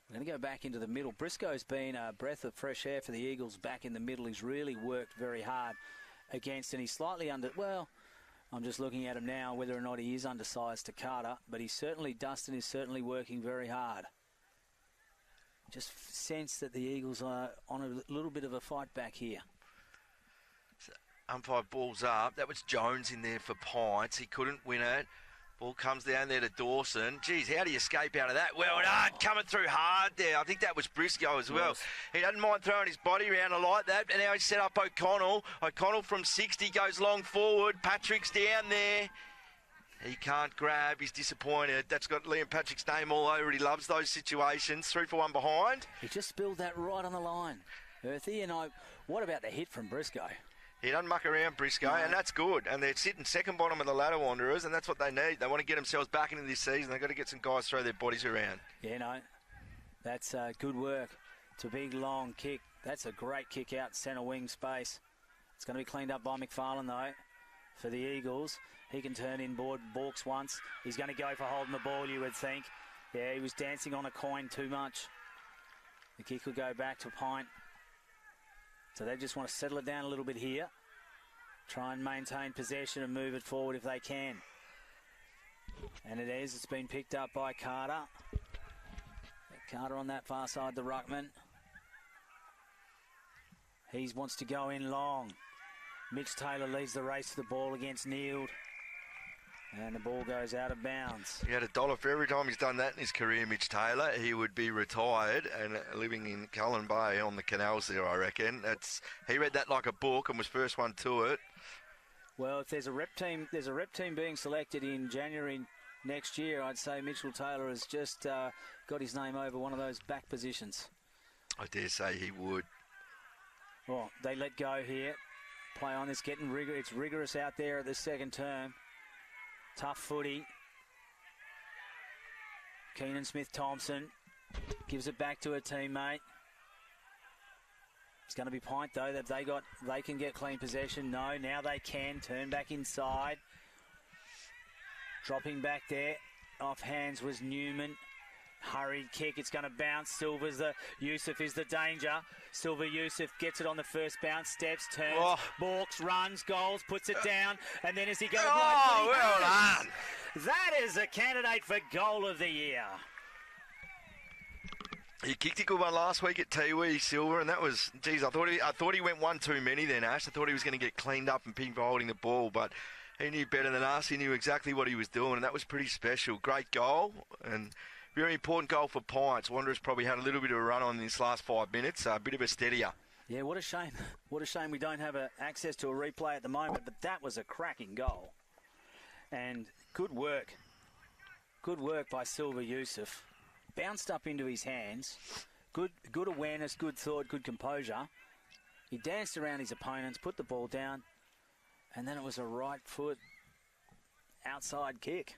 We're going to go back into the middle. Briscoe's been a breath of fresh air for the Eagles back in the middle. He's really worked very hard against, and he's slightly I'm just looking at him now, whether or not he is undersized to Carter, but Dustin is certainly working very hard. Just sense that the Eagles are on a little bit of a fight back here. So, umpire balls up. That was Jones in there for Pints. He couldn't win it. Ball comes down there to Dawson. Geez, how do you escape out of that? Well done, coming through hard there. I think that was Briscoe as well. He doesn't mind throwing his body around like that. And now he's set up O'Connell. O'Connell from 60 goes long forward. Patrick's down there. He can't grab. He's disappointed. That's got Liam Patrick's name all over it. He loves those situations. 3 for 1 behind. He just spilled that right on the line, Earthy. And what about the hit from Briscoe? He doesn't muck around, Briscoe, and that's good. And they're sitting second bottom of the ladder, Wanderers, and that's what they need. They want to get themselves back into this season. They've got to get some guys throw their bodies around. Yeah, no, that's good work. It's a big, long kick. That's a great kick out centre wing space. It's going to be cleaned up by McFarlane, though, for the Eagles. He can turn inboard, balks once. He's going to go for holding the ball, you would think. Yeah, he was dancing on a coin too much. The kick will go back to Pint. So they just want to settle it down a little bit here. Try and maintain possession and move it forward if they can. And it is. It's been picked up by Carter. Carter on that far side, the ruckman. He wants to go in long. Mitch Taylor leads the race to the ball against Neild. And the ball goes out of bounds. He had $1 for every time he's done that in his career, Mitch Taylor. He would be retired and living in Cullen Bay on the canals there, I reckon. He read that like a book and was first one to it. Well, if there's a rep team being selected in January next year, I'd say Mitchell Taylor has just got his name over one of those back positions. I dare say he would. Well, they let go here. Play on. It's rigorous out there at the second term. Tough footy. Keenan Smith-Thompson gives it back to a teammate. It's going to be Pint, though. They can get clean possession. No, now they can. Turn back inside. Dropping back there. off hands was Newman. Hurried kick, it's going to bounce. Yusuf is the danger. Silva Yusuf gets it on the first bounce, steps, turns, balks, runs, goals, puts it down, and then as he goes well done. That is a candidate for goal of the year. He kicked a good one last week at Tiwi, Silver, and that was, geez, I thought he went one too many then, Ash. I thought he was going to get cleaned up and pinned for holding the ball, but he knew better than us. He knew exactly what he was doing, and that was pretty special. Great goal, and very important goal for Pints. Wanderers probably had a little bit of a run on in this last 5 minutes, a bit of a steadier. Yeah, what a shame. What a shame we don't have access to a replay at the moment, but that was a cracking goal. And good work. Good work by Silva Yusuf. Bounced up into his hands. Good awareness, good thought, good composure. He danced around his opponents, put the ball down, and then it was a right foot outside kick.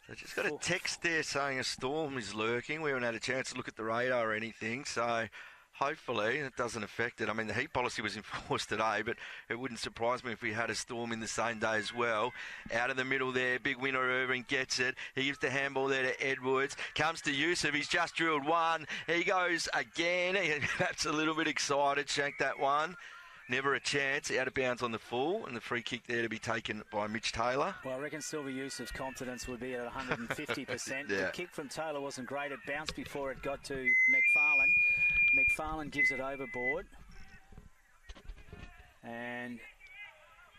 I just got a text there saying a storm is lurking. We haven't had a chance to look at the radar or anything, so hopefully it doesn't affect it. I mean, the heat policy was enforced today, but it wouldn't surprise me if we had a storm in the same day as well. Out of the middle there, big winner Irving gets it. He gives the handball there to Edwards. Comes to Yusuf. He's just drilled one. He goes again. That's a little bit excited. Shanked that one. Never a chance. Out of bounds on the full, and the free kick there to be taken by Mitch Taylor. Well, I reckon Silva Yusuf's confidence would be at 150%. The kick from Taylor wasn't great. It bounced before it got to McFarlane. McFarlane gives it overboard. And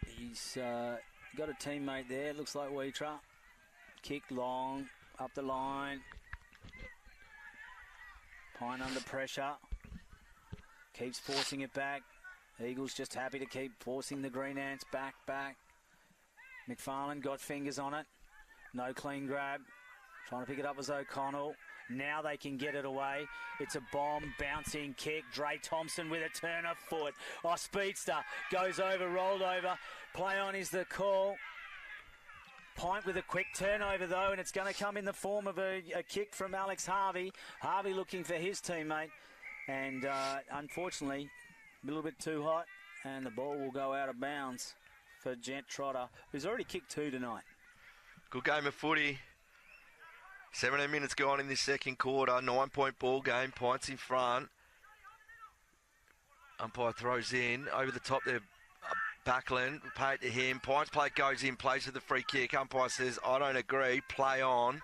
he's got a teammate there. Looks like Weitra. Kick long, up the line. Pine under pressure. Keeps forcing it back. Eagles just happy to keep forcing the Green Ants back. McFarlane got fingers on it. No clean grab. Trying to pick it up as O'Connell. Now they can get it away. It's a bomb, bouncing kick. Dre Thompson with a turn of foot. Speedster goes over, rolled over. Play on is the call. Pint with a quick turnover though, and it's going to come in the form of a kick from Alex Harvey. Harvey looking for his teammate. And unfortunately, a little bit too hot, and the ball will go out of bounds for Gent Trotter, who's already kicked 2 tonight. Good game of footy. 17 minutes gone in this second quarter. 9-point ball game. Pints in front. Umpire throws in. Over the top there, Backlund. Pay it to him. Pints play goes in. Plays for the free kick. Umpire says, I don't agree. Play on.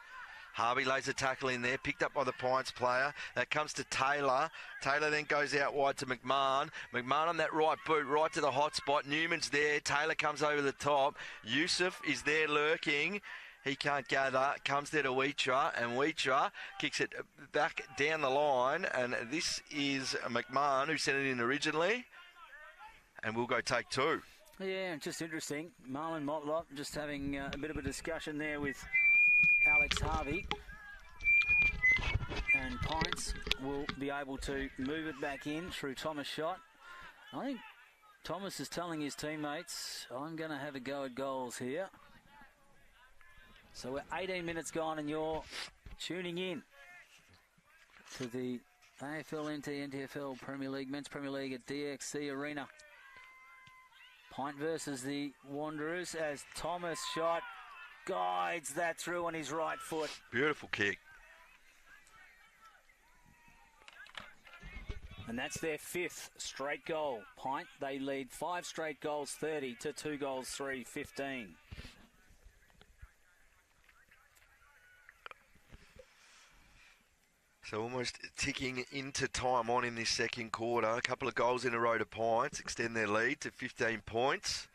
Harvey lays a tackle in there, picked up by the Pints player. That comes to Taylor. Taylor then goes out wide to McMahon. McMahon on that right boot, right to the hot spot. Newman's there. Taylor comes over the top. Yusuf is there lurking. He can't gather. Comes there to Weitra, and Weitra kicks it back down the line. And this is McMahon who sent it in originally. And we'll go take 2. Yeah, just interesting. Marlon Motlop just having a bit of a discussion there with Alex Harvey, and Pints will be able to move it back in through Thomas' shot. I think Thomas is telling his teammates, I'm going to have a go at goals here. So we're 18 minutes gone and you're tuning in to the AFL NTFL Premier League, Men's Premier League at DXC Arena. Pint versus the Wanderers as Thomas' shot guides that through on his right foot. Beautiful kick. And that's their 5th straight goal. Pint, they lead 5 straight goals 30 to 2 goals 3, 15. So almost ticking into time on in this second quarter. A couple of goals in a row to Pints, extend their lead to 15 points.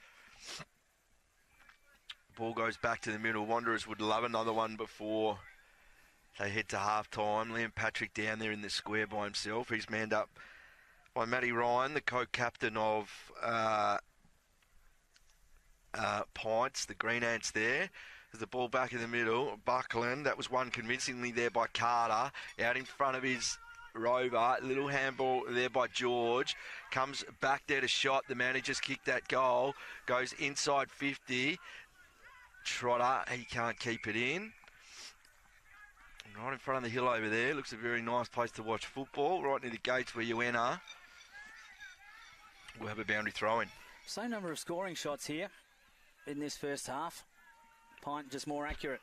Ball goes back to the middle. Wanderers would love another one before they head to half-time. Liam Patrick down there in the square by himself. He's manned up by Matty Ryan, the co-captain of Pints, the Green Ants there. There's the ball back in the middle. Buckland, that was won convincingly there by Carter. Out in front of his rover. Little handball there by George. Comes back there to shot. The man who just kicked that goal goes inside 50. Trotter, he can't keep it in. Right in front of the hill over there. Looks a very nice place to watch football. Right near the gates where you enter. We'll have a boundary throw-in. Same number of scoring shots here in this first half. Pint just more accurate.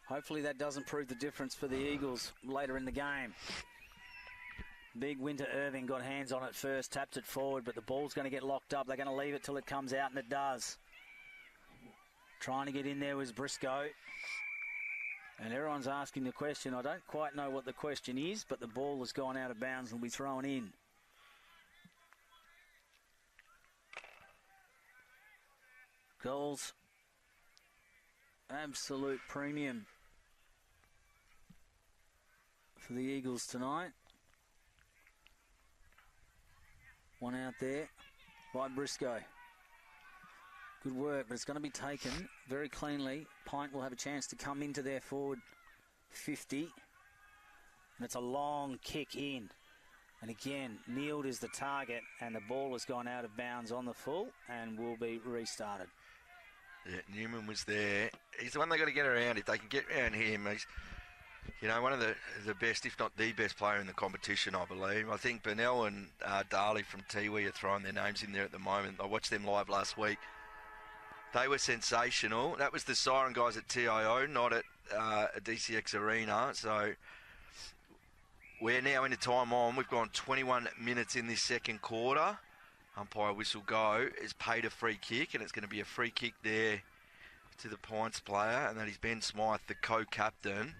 Hopefully that doesn't prove the difference for the Eagles later in the game. Big Winter Irving got hands on it first, tapped it forward, but the ball's going to get locked up. They're going to leave it till it comes out, and it does. Trying to get in there was Briscoe. And everyone's asking the question. I don't quite know what the question is, but the ball has gone out of bounds and will be thrown in. Goals. Absolute premium for the Eagles tonight. One out there by Briscoe. Good work, but it's going to be taken very cleanly. Pint will have a chance to come into their forward 50. And it's a long kick in. And again, Neild is the target, and the ball has gone out of bounds on the full and will be restarted. Yeah, Newman was there. He's the one they got to get around. If they can get around him, he's, one of the best, if not the best player in the competition, I believe. I think Burnell and Darley from Tiwi are throwing their names in there at the moment. I watched them live last week. They were sensational. That was the Siren guys at TIO, not at a DCX Arena. So we're now into time on. We've gone 21 minutes in this second quarter. Umpire whistle go is paid a free kick, and it's going to be a free kick there to the Pints player, and that is Ben Smythe, the co-captain.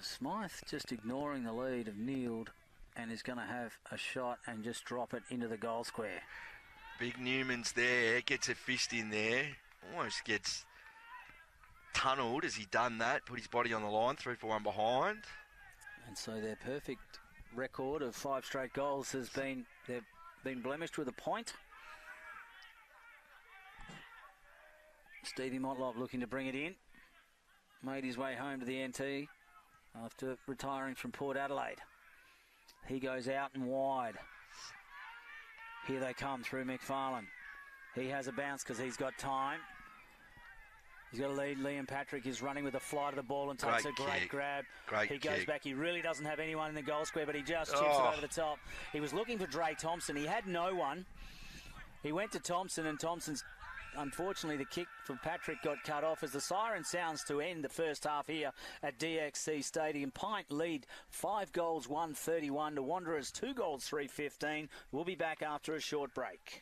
Smythe just ignoring the lead of Neild and is going to have a shot and just drop it into the goal square. Big Newman's there, gets a fist in there, almost gets tunnelled as he done that, put his body on the line, 3-for-1 behind. And so their perfect record of 5 straight goals has been, they've been blemished with a point. Stevie Motlop looking to bring it in. Made his way home to the NT after retiring from Port Adelaide. He goes out and wide. Here they come through McFarlane. He has a bounce because he's got time. He's got a lead. Liam Patrick is running with a fly to the ball and takes a great grab. He goes back. He really doesn't have anyone in the goal square, but he just chips it over the top. He was looking for Dre Thompson. He had no one. He went to Thompson, and Thompson's, unfortunately, the kick for Patrick got cut off as the siren sounds to end the first half here at DXC Stadium. Pint lead 5 goals, 131 to Wanderers, 2 goals, 315. We'll be back after a short break.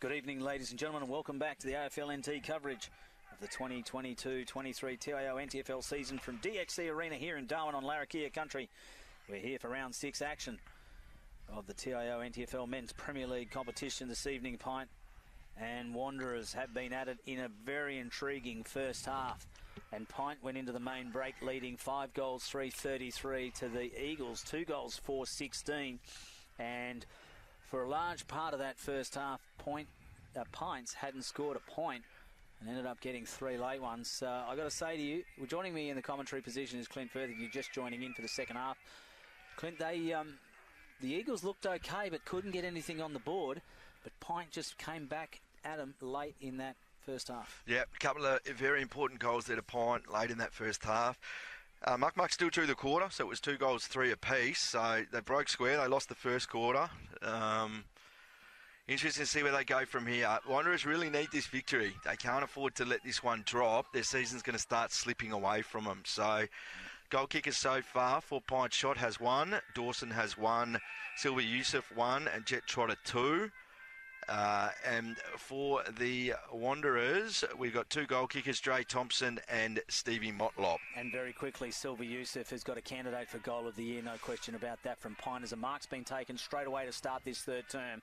Good evening, ladies and gentlemen, and welcome back to the AFL NT coverage of the 2022-23 TIO NTFL season from DXC Arena here in Darwin on Larrakia country. We're here for round 6 action of the TIO NTFL Men's Premier League competition this evening. PINT and Wanderers have been at it in a very intriguing first half. And PINT went into the main break leading 5 goals, 3-33 to the Eagles, 2 goals, 4-16. And for a large part of that first half, Pints hadn't scored a point and ended up getting 3 late ones. I got to say to you, well, joining me in the commentary position is Clint Firth. If you're just joining in for the second half, Clint, the Eagles looked okay but couldn't get anything on the board. But PINT just came back at them late in that first half. Yeah, a couple of very important goals there to PINT late in that first half. Muck still drew the quarter, so it was 2 goals, 3 apiece. So they broke square. They lost the first quarter. Interesting to see where they go from here. Wanderers really need this victory. They can't afford to let this one drop. Their season's going to start slipping away from them. So goal kickers so far, for PINT, Shot has 1, Dawson has 1, Silver Yusuf 1, and Jet Trotter 2. And for the Wanderers, we've got 2 goal kickers, Dre Thompson and Stevie Motlop. And very quickly, Silver Yusuf has got a candidate for goal of the year, no question about that, from PINT, as a mark's been taken straight away to start this third term.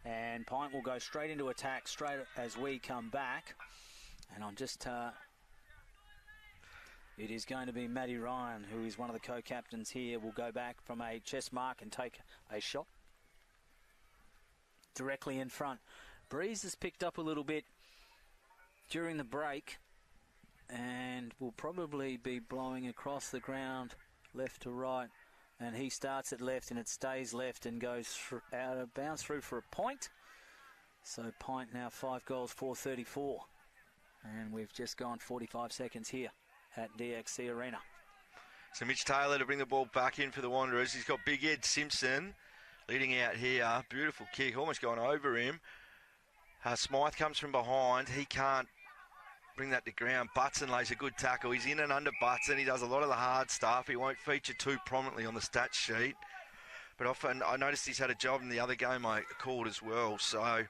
And PINT will go straight into attack straight as we come back. And I'm just... it is going to be Matty Ryan, who is one of the co-captains here, will go back from a chest mark and take a shot directly in front. Breeze has picked up a little bit during the break and will probably be blowing across the ground left to right. And he starts at left and it stays left and goes out of bounds through for a point. So PINT now 5 goals, 4-34. And we've just gone 45 seconds here at DXC Arena. So Mitch Taylor to bring the ball back in for the Wanderers. He's got Big Ed Simpson leading out here. Beautiful kick, almost gone over him. Smythe comes from behind. He can't bring that to ground. Butson lays a good tackle. He's in and under Butson. He does a lot of the hard stuff. He won't feature too prominently on the stats sheet. But often, I noticed he's had a job in the other game I called as well. So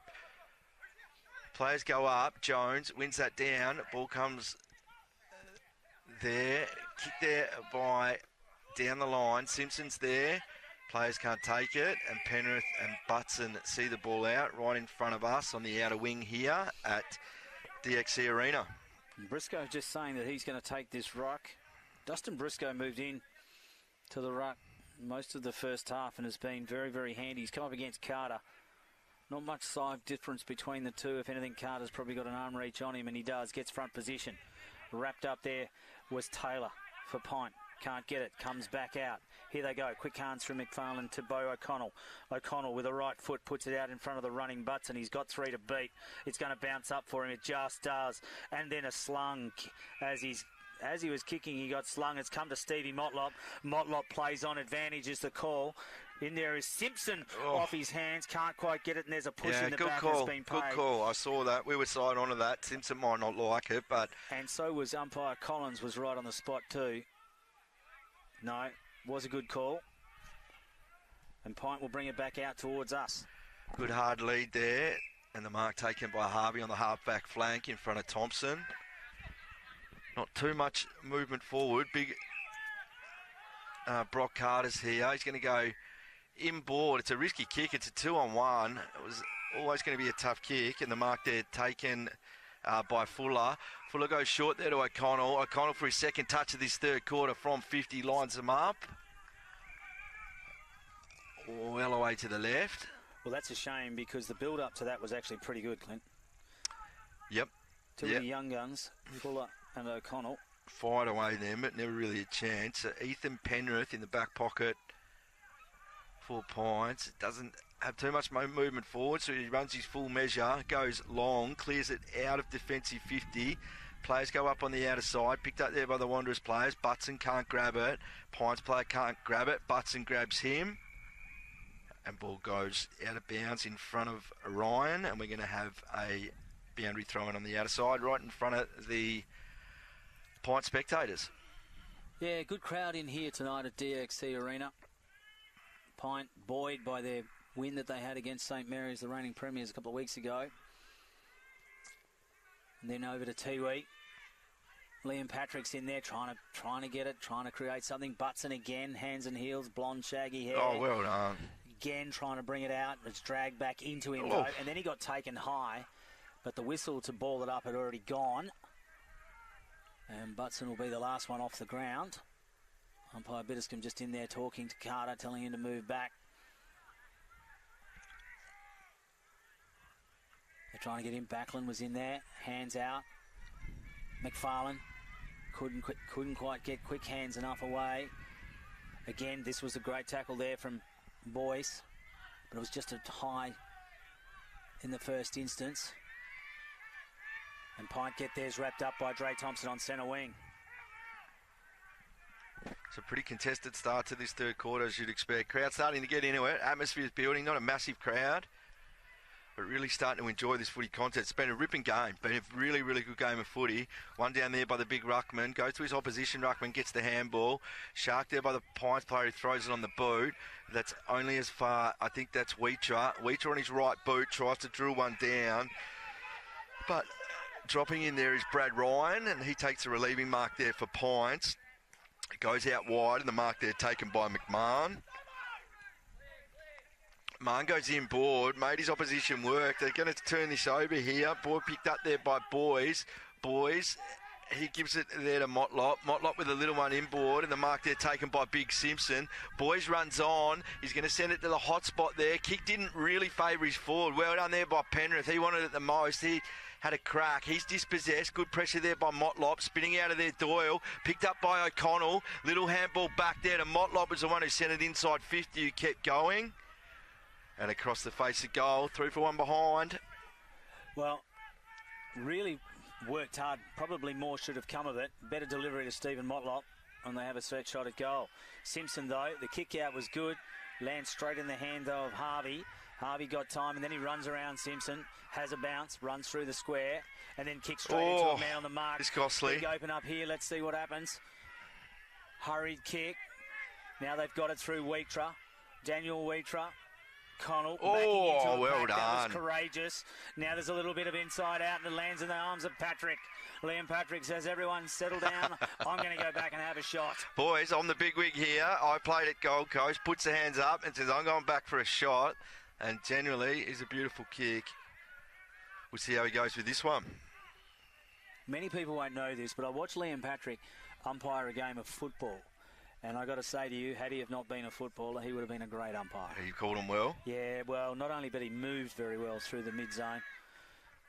players go up. Jones wins that down. Ball comes there. Kick there by down the line. Simpson's there. Players can't take it, and Penrith and Butson see the ball out right in front of us on the outer wing here at DXC Arena. Briscoe just saying that he's going to take this ruck. Dustin Briscoe moved in to the ruck most of the first half and has been very, very handy. He's come up against Carter. Not much size difference between the two. If anything, Carter's probably got an arm reach on him, and he does. Gets front position. Wrapped up there was Taylor for PINT. Can't get it, comes back out. Here they go, quick hands from McFarlane to Bo O'Connell. O'Connell with a right foot puts it out in front of the running butts, and he's got 3 to beat. It's going to bounce up for him, it just does. And then a slung as he was kicking, he got slung. It's come to Stevie Motlop. Motlop plays on, advantage is the call. In there is Simpson off his hands, can't quite get it, and there's a push in the back that's been paid. Good call, I saw that. We were side on to that. Simpson might not like it, but... And so was umpire Collins, was right on the spot too. No, was a good call. And PINT will bring it back out towards us. Good hard lead there. And the mark taken by Harvey on the half-back flank in front of Thompson. Not too much movement forward. Big Brock Carter's here. He's going to go inboard. It's a risky kick. It's a 2-on-1. It was always going to be a tough kick. And the mark there taken by Fuller. Fuller goes short there to O'Connell. O'Connell for his second touch of this third quarter from 50 lines them up. Well away to the left. Well, that's a shame because the build-up to that was actually pretty good, Clint. Yep. Two of the young guns, Fuller and O'Connell. Fired away them, but never really a chance. Ethan Penrith in the back pocket. 4 points. Doesn't have too much movement forward, so he runs his full measure, goes long, clears it out of defensive 50. Players go up on the outer side, picked up there by the Wanderers players. Butson can't grab it. PINT's player can't grab it. Butson grabs him. And ball goes out of bounds in front of Ryan, and we're going to have a boundary throw-in on the outer side, right in front of the PINT spectators. Yeah, good crowd in here tonight at DXC Arena. PINT buoyed by their win that they had against St Mary's, the reigning premiers, a couple of weeks ago. And then over to Tiwi. Liam Patrick's in there trying to get it, trying to create something. Butson again, hands and heels, blonde, shaggy hair. Oh, well done. Again, trying to bring it out. It's dragged back into him, though. And then he got taken high. But the whistle to ball it up had already gone. And Butson will be the last one off the ground. Umpire Bitterscombe just in there talking to Carter, telling him to move back. They're trying to get him. Backlund was in there, hands out. McFarlane couldn't quite get quick hands enough away. Again, this was a great tackle there from Boyce, but it was just a high in the first instance. And Pint get theirs wrapped up by Dre Thompson on centre wing. It's a pretty contested start to this third quarter, as you'd expect. Crowd starting to get into it. Atmosphere's building, not a massive crowd, but really starting to enjoy this footy contest. It's been a ripping game, been a really, really good game of footy. One down there by the big ruckman, goes to his opposition ruckman, gets the handball. Shark there by the Pines player who throws it on the boot. That's only as far, I think that's Weecher. Weecher on his right boot, tries to drill one down. But dropping in there is Brad Ryan, and he takes a relieving mark there for Pines. It goes out wide, and the mark there taken by McMahon. Mahon goes in board, made his opposition work. They're going to turn this over here. Ball picked up there by Boys. He gives it there to Motlop. Motlop with a little one inboard, and the mark there taken by Big Simpson. Boys runs on. He's going to send it to the hot spot there. Kick didn't really favour his forward. Well done there by Penrith. He wanted it the most. He had a crack. He's dispossessed. Good pressure there by Motlop. Spinning out of there, Doyle. Picked up by O'Connell. Little handball back there to Motlop was the one who sent it inside 50, who kept going. And across the face of goal, 3 for 1 behind. Well, really worked hard. Probably more should have come of it. Better delivery to Stephen Motlop, and they have a set shot at goal. Simpson, though, the kick out was good. Lands straight in the hand, though, of Harvey. Harvey got time, and then he runs around Simpson, has a bounce, runs through the square, and then kicks straight into a man on the mark. It's costly. Big open up here. Let's see what happens. Hurried kick. Now they've got it through Wheatra. Daniel Wheatra. Connell backing into well done. That was courageous. Now there's a little bit of inside out, and it lands in the arms of Patrick. Liam Patrick says, everyone settle down. I'm going to go back and have a shot. Boys, I'm the big wig here. I played at Gold Coast, puts the hands up and says, I'm going back for a shot. And generally, is a beautiful kick. We'll see how he goes with this one. Many people won't know this, but I watched Liam Patrick umpire a game of football. And I got to say to you, had he have not been a footballer, he would have been a great umpire. You called him well? Yeah, well, not only, but he moved very well through the mid-zone.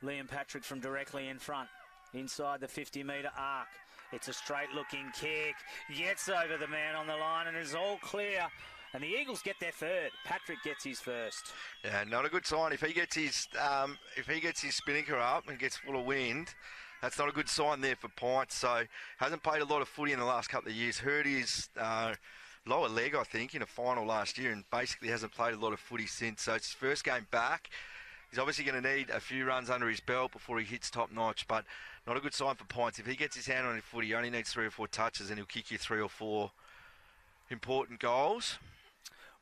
Liam Patrick from directly in front, inside the 50-metre arc. It's a straight-looking kick. Gets over the man on the line and is all clear. And the Eagles get their third. Patrick gets his first. Yeah, not a good sign. If he gets his spinnaker up and gets full of wind, that's not a good sign there for Pint. So hasn't played a lot of footy in the last couple of years. Hurt his lower leg, I think, in a final last year, and basically hasn't played a lot of footy since. So it's his first game back. He's obviously going to need a few runs under his belt before he hits top notch, but not a good sign for Pints. If he gets his hand on his footy, he only needs 3 or 4 touches and he'll kick you 3 or 4 important goals.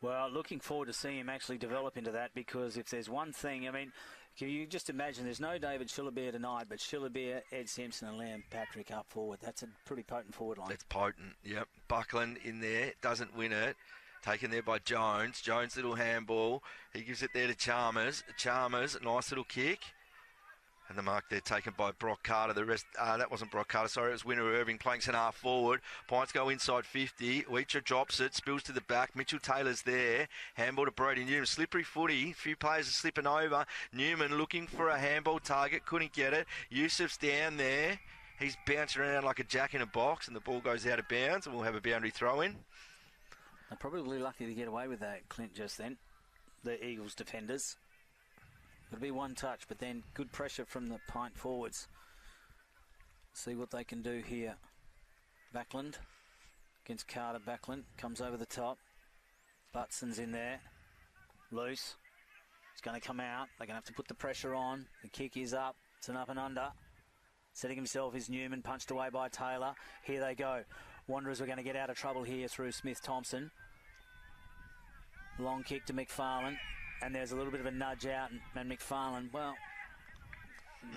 Well, looking forward to seeing him actually develop into that, because if there's one thing, I mean, can you just imagine, there's no David Shillabeer tonight, but Shillabeer, Ed Simpson and Liam Patrick up forward. That's a pretty potent forward line. It's potent, yep. Buckland in there, doesn't win it. Taken there by Jones. Jones, little handball. He gives it there to Chalmers. Chalmers, nice little kick. And the mark there taken by Brock Carter. The rest, that wasn't Brock Carter, sorry, it was Winner Irving playing centre half forward. Pints go inside 50. Weecher drops it, spills to the back. Mitchell Taylor's there. Handball to Brody Newman. Slippery footy. A few players are slipping over. Newman looking for a handball target. Couldn't get it. Yusuf's down there. He's bouncing around like a jack in a box, and the ball goes out of bounds, and we'll have a boundary throw in. They're probably lucky to get away with that, Clint, just then. The Eagles defenders. It'll be one touch, but then good pressure from the Pint forwards. See what they can do here. Backlund against Carter. Backlund comes over the top. Butson's in there. Loose. It's going to come out. They're going to have to put the pressure on. The kick is up. It's an up and under. Setting himself is Newman, punched away by Taylor. Here they go. Wanderers are going to get out of trouble here through Smith-Thompson. Long kick to McFarlane. and there's a little bit of a nudge out, and McFarlane, well,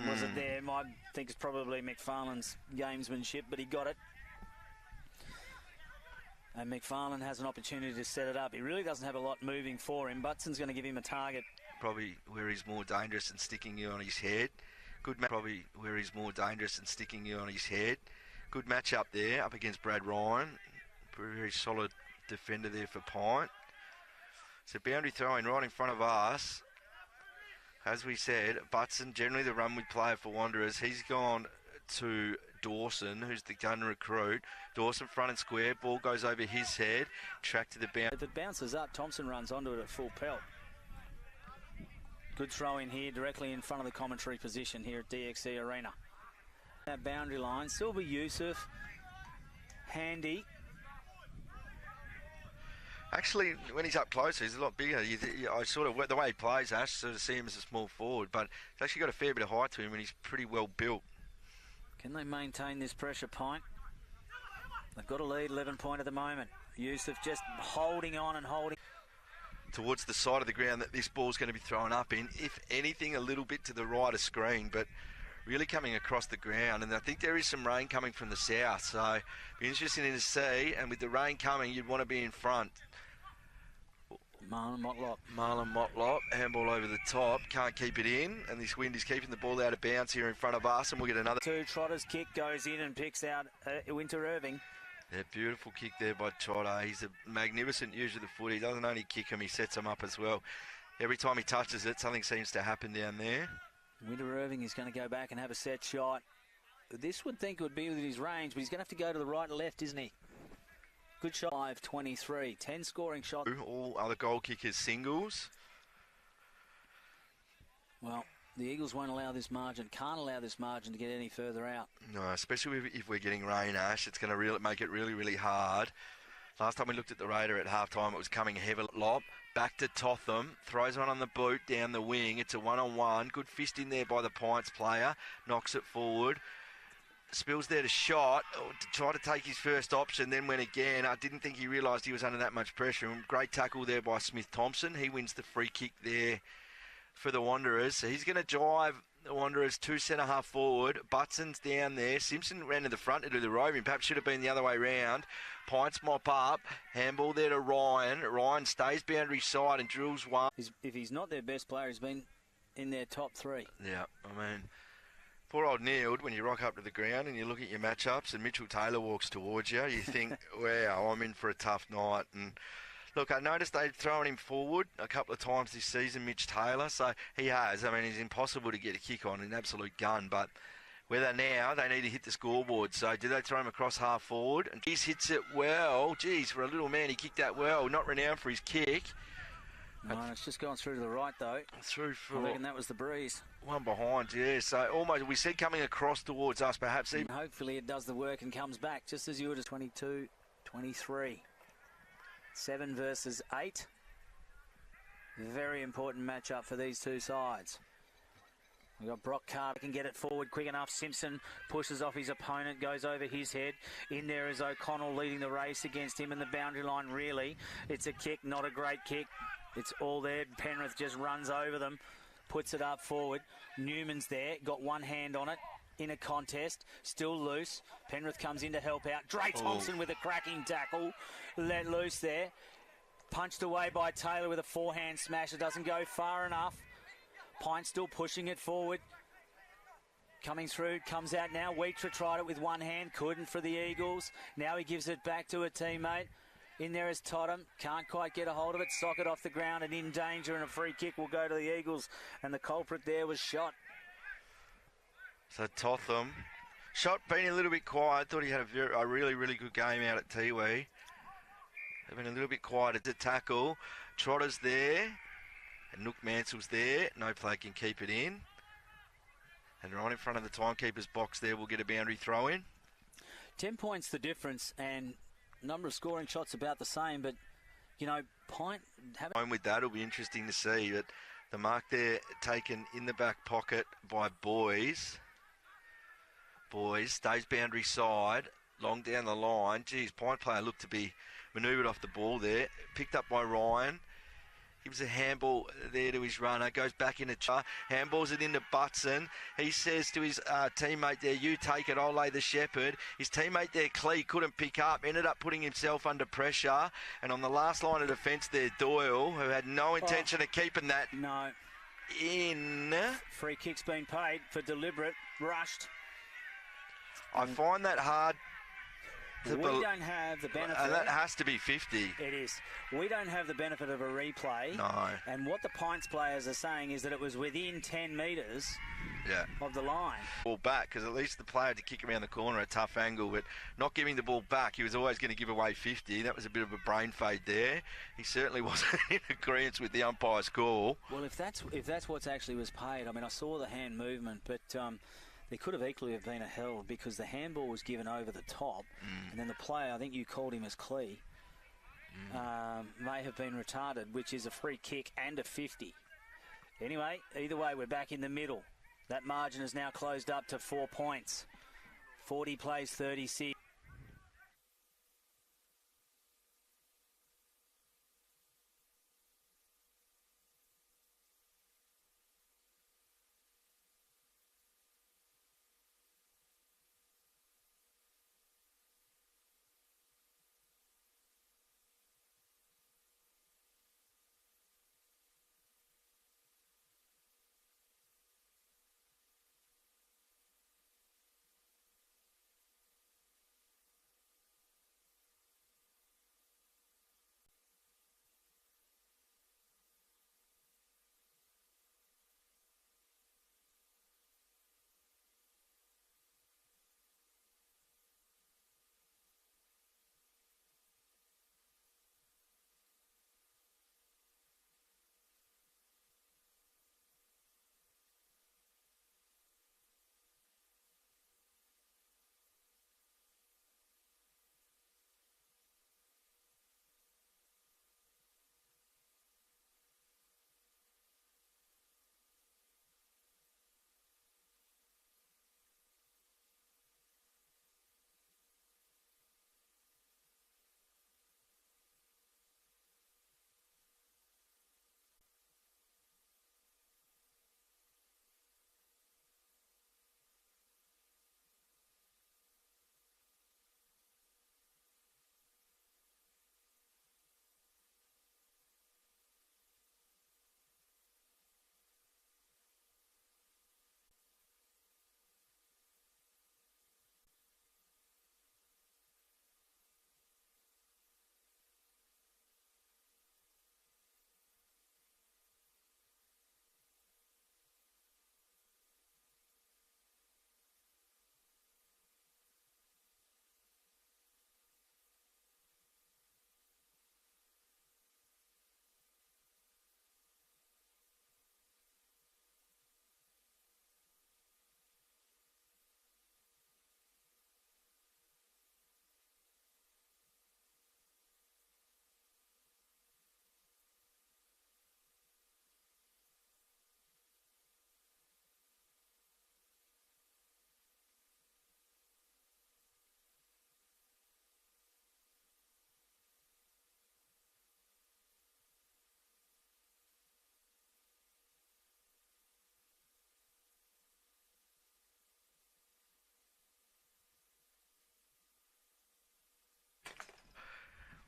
was it there? I think it's probably McFarlane's gamesmanship, but he got it. And McFarlane has an opportunity to set it up. He really doesn't have a lot moving for him. Butson's going to give him a target. Probably where he's more dangerous than sticking you on his head. Good match. Probably where he's more dangerous than sticking you on his head. Good match up there, up against Brad Ryan. Very solid defender there for Pint. So boundary throwing right in front of us. As we said, Butson, generally the run-we player for Wanderers. He's gone to Dawson, who's the gun recruit. Dawson front and square. Ball goes over his head. Track to the bounce. If it bounces up, Thompson runs onto it at full pelt. Good throw in here, directly in front of the commentary position here at DXC Arena. That boundary line, Silver Yusuf, handy. Actually, when he's up closer, he's a lot bigger. I sort of, the way he plays, Ash, sort of see him as a small forward, but he's actually got a fair bit of height to him, and he's pretty well built. Can they maintain this pressure, Pint? They've got a lead, 11-point at the moment. Yusuf just holding on and holding. Towards the side of the ground that this ball's going to be thrown up in. If anything, a little bit to the right of screen, but really coming across the ground. And I think there is some rain coming from the south, so be interesting to see. And with the rain coming, you'd want to be in front. Marlon Motlop, handball over the top, can't keep it in, and this wind is keeping the ball out of bounds here in front of us, and we'll get another. Two Trotter's kick goes in and picks out Winter Irving. Yeah, beautiful kick there by Trotter. He's a magnificent user of the foot. He doesn't only kick him, he sets him up as well. Every time he touches it, something seems to happen down there. Winter Irving is going to go back and have a set shot. This would think would be within his range, but he's going to have to go to the right and left, isn't he? Good shot. 5-23, 10 scoring shots. All other goal kickers singles. Well, the Eagles won't allow this margin, can't allow this margin to get any further out. No, especially if we're getting rain, Ash. It's going to make it really, really hard. Last time we looked at the radar at halftime, it was coming heavy lob. Back to Totham, throws one on the boot down the wing. It's a one-on-one. Good fist in there by the Pints player. Knocks it forward. Spills there to shot, to try to take his first option, then went again. I didn't think he realised he was under that much pressure. And great tackle there by Smith-Thompson. He wins the free kick there for the Wanderers. So he's going to drive the Wanderers to centre-half forward. Butson's down there. Simpson ran to the front to do the roving. Perhaps should have been the other way round. Pints mop up. Handball there to Ryan. Ryan stays boundary side and drills one. If he's not their best player, he's been in their top three. Yeah, I mean, poor old Neil, when you rock up to the ground and you look at your matchups and Mitchell Taylor walks towards you, you think, wow, I'm in for a tough night. And look, I noticed they've thrown him forward a couple of times this season, Mitch Taylor, so he has. I mean, he's impossible to get a kick on, an absolute gun, but whether now they need to hit the scoreboard. So do they throw him across half forward? And he hits it well. Geez, for a little man, he kicked that well. Not renowned for his kick. No, it's just gone through to the right, though. Through for... I reckon that was the breeze. One behind, yeah. So almost, we said coming across towards us, perhaps even... Hopefully it does the work and comes back, just as you would have. 22-23. 7 versus 8. Very important matchup for these two sides. We've got Brock Carter can get it forward quick enough. Simpson pushes off his opponent, goes over his head. In there is O'Connell leading the race against him in the boundary line, really. It's a kick, not a great kick. It's all there. Penrith just runs over them, puts it up forward. Newman's there, got one hand on it in a contest, still loose. Penrith comes in to help out. Dre Thompson with a cracking tackle, let loose there. Punched away by Taylor with a forehand smash. It doesn't go far enough. Pint still pushing it forward. Coming through, comes out now. Wheatra tried it with one hand, couldn't for the Eagles. Now he gives it back to a teammate. In there is Totham, can't quite get a hold of it. Sock it off the ground and in danger, and a free kick will go to the Eagles. And the culprit there was shot. So Totham, shot being a little bit quiet. Thought he had a really, really good game out at Tiwi. They've been a little bit quiet at the tackle. Trotter's there. And Nook Mansell's there. No play can keep it in. And right in front of the timekeeper's box there, we'll get a boundary throw in. 10 points the difference, and number of scoring shots about the same, but, you know, Pint... Home with that will be interesting to see, but the mark there taken in the back pocket by Boys. Boys stays boundary side, long down the line. Geez, Pint player looked to be manoeuvred off the ball there. Picked up by Ryan. Gives a handball there to his runner. Goes back into handballs it into Butson. He says to his teammate there, you take it, I'll lay the shepherd. His teammate there, Clee, couldn't pick up. Ended up putting himself under pressure. And on the last line of defence there, Doyle, who had no intention of keeping that in. Free kick's been paid for deliberate, rushed. I find that hard. We don't have the benefit. And that has to be 50. It is. We don't have the benefit of a replay. No. And what the Pints players are saying is that it was within 10 metres of the line. Ball back, because at least the player had to kick around the corner, a tough angle, but not giving the ball back, he was always going to give away 50. That was a bit of a brain fade there. He certainly wasn't in agreement with the umpire's call. Well, if that's what's actually was paid, I mean, I saw the hand movement, but there could have equally have been a held because the handball was given over the top, and then the player, I think you called him as Clee, may have been retarded, which is a free kick and a 50. Anyway, either way, we're back in the middle. That margin is now closed up to 4 points. 40 plays 36.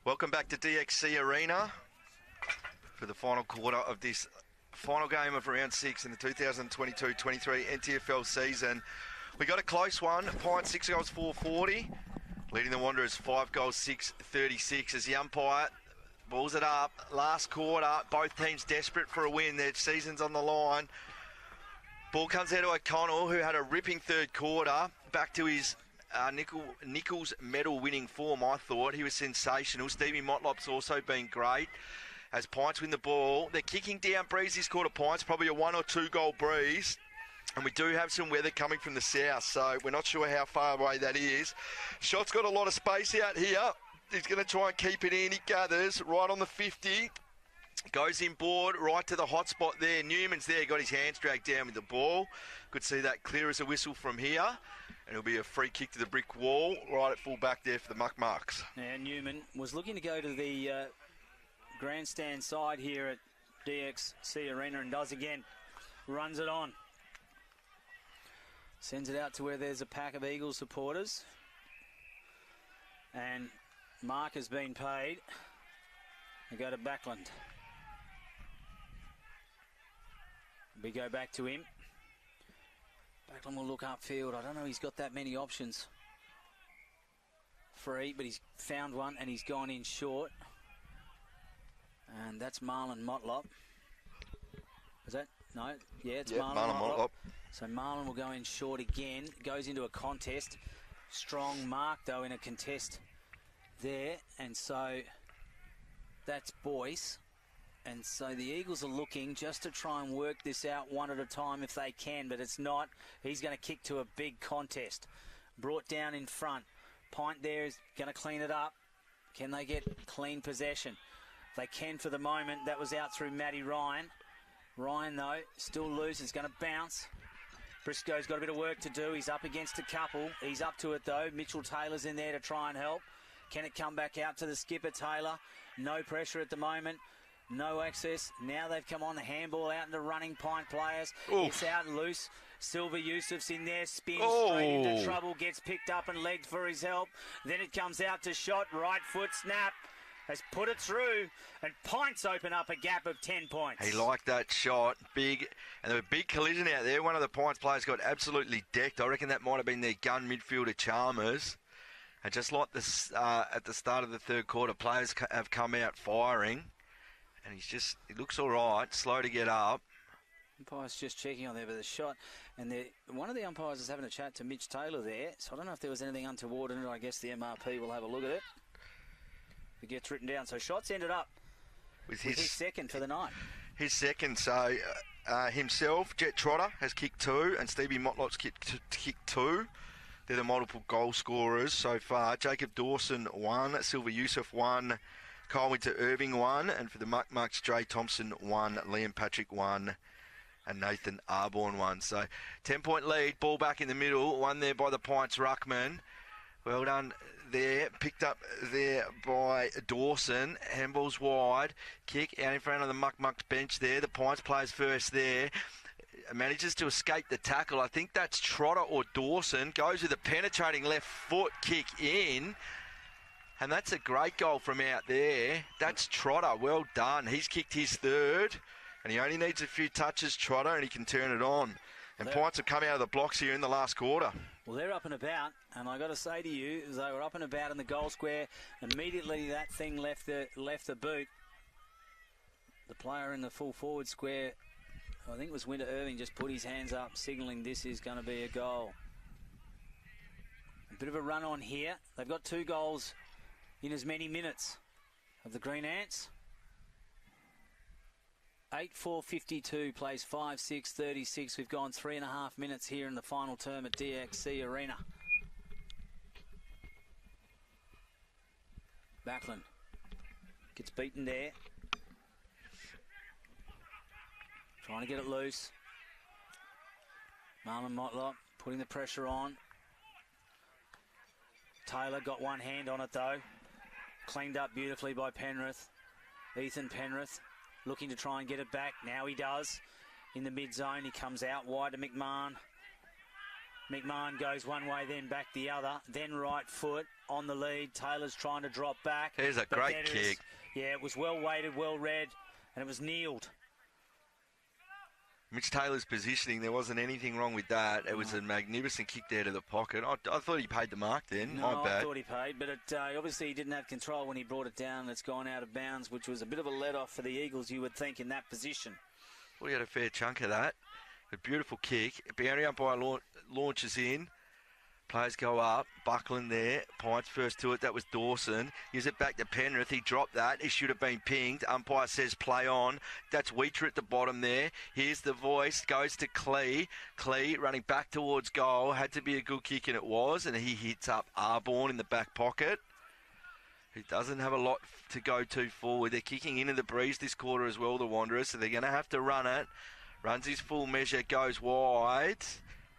Welcome back to DXC Arena for the final quarter of this final game of round 6 in the 2022-23 NTFL season. We got a close one. Pint 6 goals 440, leading the Wanderers 5 goals 636 as the umpire balls it up. Last quarter, both teams desperate for a win. Their season's on the line. Ball comes out to O'Connell, who had a ripping third quarter. Back to his Nichols medal winning form, I thought. He was sensational. Stevie Motlop's also been great. As Pints win the ball, they're kicking down breeze this quarter, Pints, probably a 1 or 2 goal breeze. And we do have some weather coming from the south, so we're not sure how far away that is. Shot's got a lot of space out here. He's going to try and keep it in. He gathers right on the 50. Goes inboard, right to the hot spot there. Newman's there, got his hands dragged down with the ball. Could see that clear as a whistle from here. And it'll be a free kick to the brick wall, right at full back there for the Muck Marks. Now Newman was looking to go to the grandstand side here at DXC Arena and does again. Runs it on. Sends it out to where there's a pack of Eagles supporters. And Mark has been paid. They go to Backlund. We go back to him. Backlund will look upfield. I don't know, he's got that many options. Free, but he's found one and he's gone in short. And that's Marlon Motlop. Is that? No? Yeah, it's Marlon Motlop. So Marlon will go in short again. Goes into a contest. Strong mark, though, in a contest there. And so that's Boyce. And so the Eagles are looking just to try and work this out one at a time if they can, but it's not. He's going to kick to a big contest. Brought down in front. Pint there is going to clean it up. Can they get clean possession? They can for the moment. That was out through Matty Ryan. Ryan, though, still loose. It's going to bounce. Briscoe's got a bit of work to do. He's up against a couple. He's up to it, though. Mitchell Taylor's in there to try and help. Can it come back out to the skipper, Taylor? No pressure at the moment. No access. Now they've come on the handball out into running Pint players. Oof. It's out loose. Silver Yusuf's in there, spins straight into trouble, gets picked up and legged for his help. Then it comes out to shot, right foot snap. Has put it through, and Pints open up a gap of 10 points. He liked that shot, big, and there was a big collision out there. One of the Pints players got absolutely decked. I reckon that might have been their gun midfielder, Chalmers. And just like this at the start of the third quarter, players have come out firing, and he looks all right, slow to get up. Umpire's just checking on there with the shot, and one of the umpires is having a chat to Mitch Taylor there, so I don't know if there was anything untoward in it. I guess the MRP will have a look at it. It gets written down. So shots ended up with his second for the night. His second. So himself, Jet Trotter, has kicked 2, and Stevie Motlop's kicked 2. They're the multiple goal scorers so far. Jacob Dawson 1, Silver Yusuf 1, Kyle Winter Irving 1, and for the Mucks, Dre Thompson 1, Liam Patrick 1, and Nathan Arborn 1. So 10-point lead, ball back in the middle, one there by the Pints ruckman. Well done there, picked up there by Dawson. Handball's wide, kick out in front of the Mucks bench there. The Pints plays first there. Manages to escape the tackle. I think that's Trotter or Dawson. Goes with a penetrating left foot kick in. And that's a great goal from out there. That's Trotter. Well done. He's kicked his third. And he only needs a few touches, Trotter, and he can turn it on. And Pints have come out of the blocks here in the last quarter. Well, they're up and about, and I got to say to you, they were up and about in the goal square. Immediately that thing left the boot. The player in the full forward square, I think it was Winter Irving, just put his hands up, signalling this is going to be a goal. A bit of a run on here. They've got 2 goals in as many minutes of the Green Ants. 8-4-52 plays 5-6-36. We've gone 3.5 minutes here in the final term at DXC Arena. Backlund gets beaten there. Trying to get it loose. Marlon Motlop putting the pressure on. Taylor got one hand on it though. Cleaned up beautifully by Penrith. Ethan Penrith looking to try and get it back. Now he does. In the mid-zone, he comes out wide to McMahon. McMahon goes one way, then back the other. Then right foot on the lead. Taylor's trying to drop back. There's a great kick. Yeah, it was well weighted, well read, and it was kneeled. Mitch Taylor's positioning, there wasn't anything wrong with that. It was a magnificent kick there to the pocket. I thought he paid the mark then. No, I thought he paid, but obviously he didn't have control when he brought it down. It's gone out of bounds, which was a bit of a let-off for the Eagles, you would think, in that position. Well, he had a fair chunk of that. A beautiful kick. Boundary umpire launches in. Players go up. Buckland there. Pints first to it. That was Dawson. Gives it back to Penrith. He dropped that. He should have been pinged. Umpire says play on. That's Wheater at the bottom there. Here's the voice. Goes to Clee. Clee running back towards goal. Had to be a good kick, and it was. And he hits up Arborn in the back pocket. He doesn't have a lot to go to forward. They're kicking into the breeze this quarter as well, the Wanderers. So they're going to have to run it. Runs his full measure. Goes wide.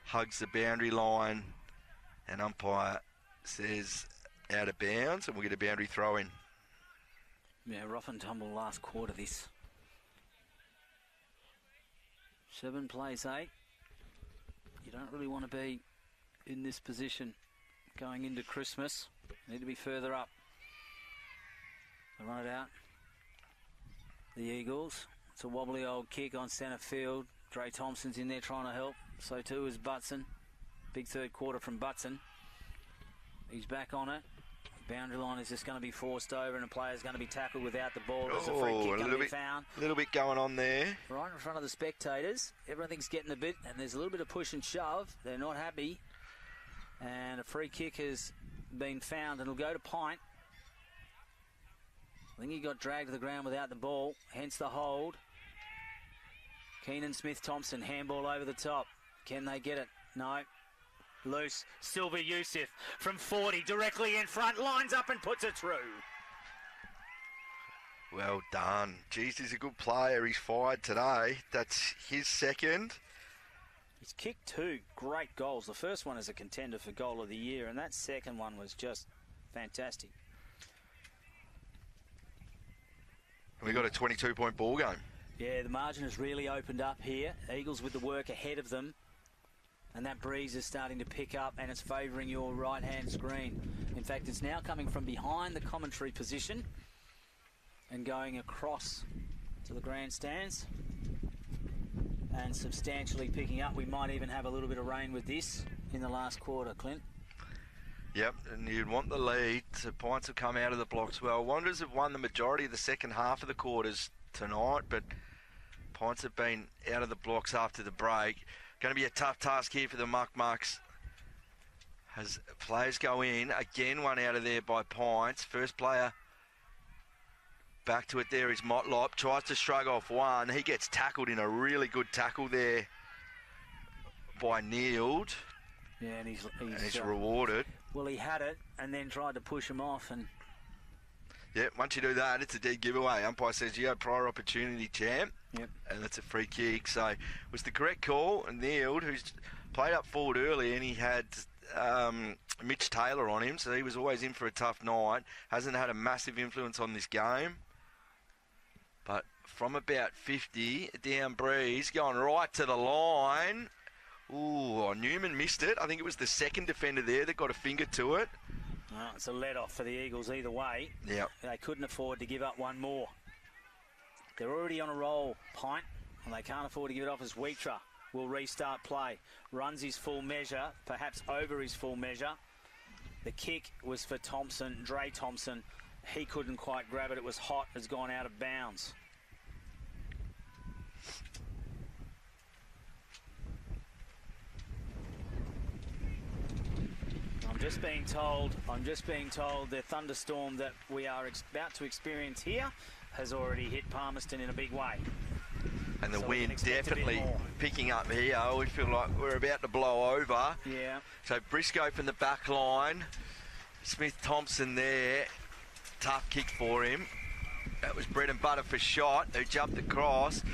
Hugs the boundary line. And umpire says out of bounds, and we'll get a boundary throw in. Yeah, rough and tumble last quarter this. 7 plays 8. You don't really want to be in this position going into Christmas. You need to be further up. They run it out. The Eagles. It's a wobbly old kick on centre field. Dre Thompson's in there trying to help. So too is Butson. Big third quarter from Butson. He's back on it. Boundary line is just going to be forced over and a player's going to be tackled without the ball. There's a free kick going to be found. A little bit going on there. Right in front of the spectators. Everything's getting a bit, and there's a little bit of push and shove. They're not happy. And a free kick has been found and it'll go to Pint. I think he got dragged to the ground without the ball, hence the hold. Keenan Smith-Thompson, handball over the top. Can they get it? No. Loose. Silva Youssef from 40, directly in front, lines up and puts it through. Well done. Jeez, he's a good player. He's fired today. That's his second. He's kicked 2 great goals. The first one is a contender for goal of the year, and that second one was just fantastic. We got a 22-point ball game. Yeah, the margin has really opened up here. Eagles with the work ahead of them. And that breeze is starting to pick up and it's favouring your right-hand screen. In fact, it's now coming from behind the commentary position and going across to the grandstands and substantially picking up. We might even have a little bit of rain with this in the last quarter, Clint. Yep, and you'd want the lead. So Pints have come out of the blocks well. Wanderers have won the majority of the second half of the quarters tonight, but Pints have been out of the blocks after the break. Going to be a tough task here for the Muck-Mucks as players go in. Again, one out of there by Pints. First player back to it there is Motlop. Tries to shrug off one. He gets tackled in a really good tackle there by Neild. Yeah, and he's rewarded. Well, he had it and then tried to push him off. And yeah, once you do that, it's a dead giveaway. Umpire says you had prior opportunity, champ. Yep. And that's a free kick. So it was the correct call. And Neild, who's played up forward early, and he had Mitch Taylor on him, so he was always in for a tough night. Hasn't had a massive influence on this game. But from about 50, down breeze, going right to the line. Ooh, Newman missed it. I think it was the second defender there that got a finger to it. Oh, it's a let-off for the Eagles either way. Yeah. They couldn't afford to give up one more. They're already on a roll, Pint, and they can't afford to give it off as Wheatra will restart play. Runs his full measure, perhaps over his full measure. The kick was for Thompson, Dre Thompson. He couldn't quite grab it. It was hot, has gone out of bounds. I'm just being told the thunderstorm that we are about to experience here has already hit Palmerston in a big way. And the wind definitely picking up here. We feel like we're about to blow over. Yeah. So Briscoe from the back line. Smith-Thompson there. Tough kick for him. That was bread and butter for Shot, who jumped across.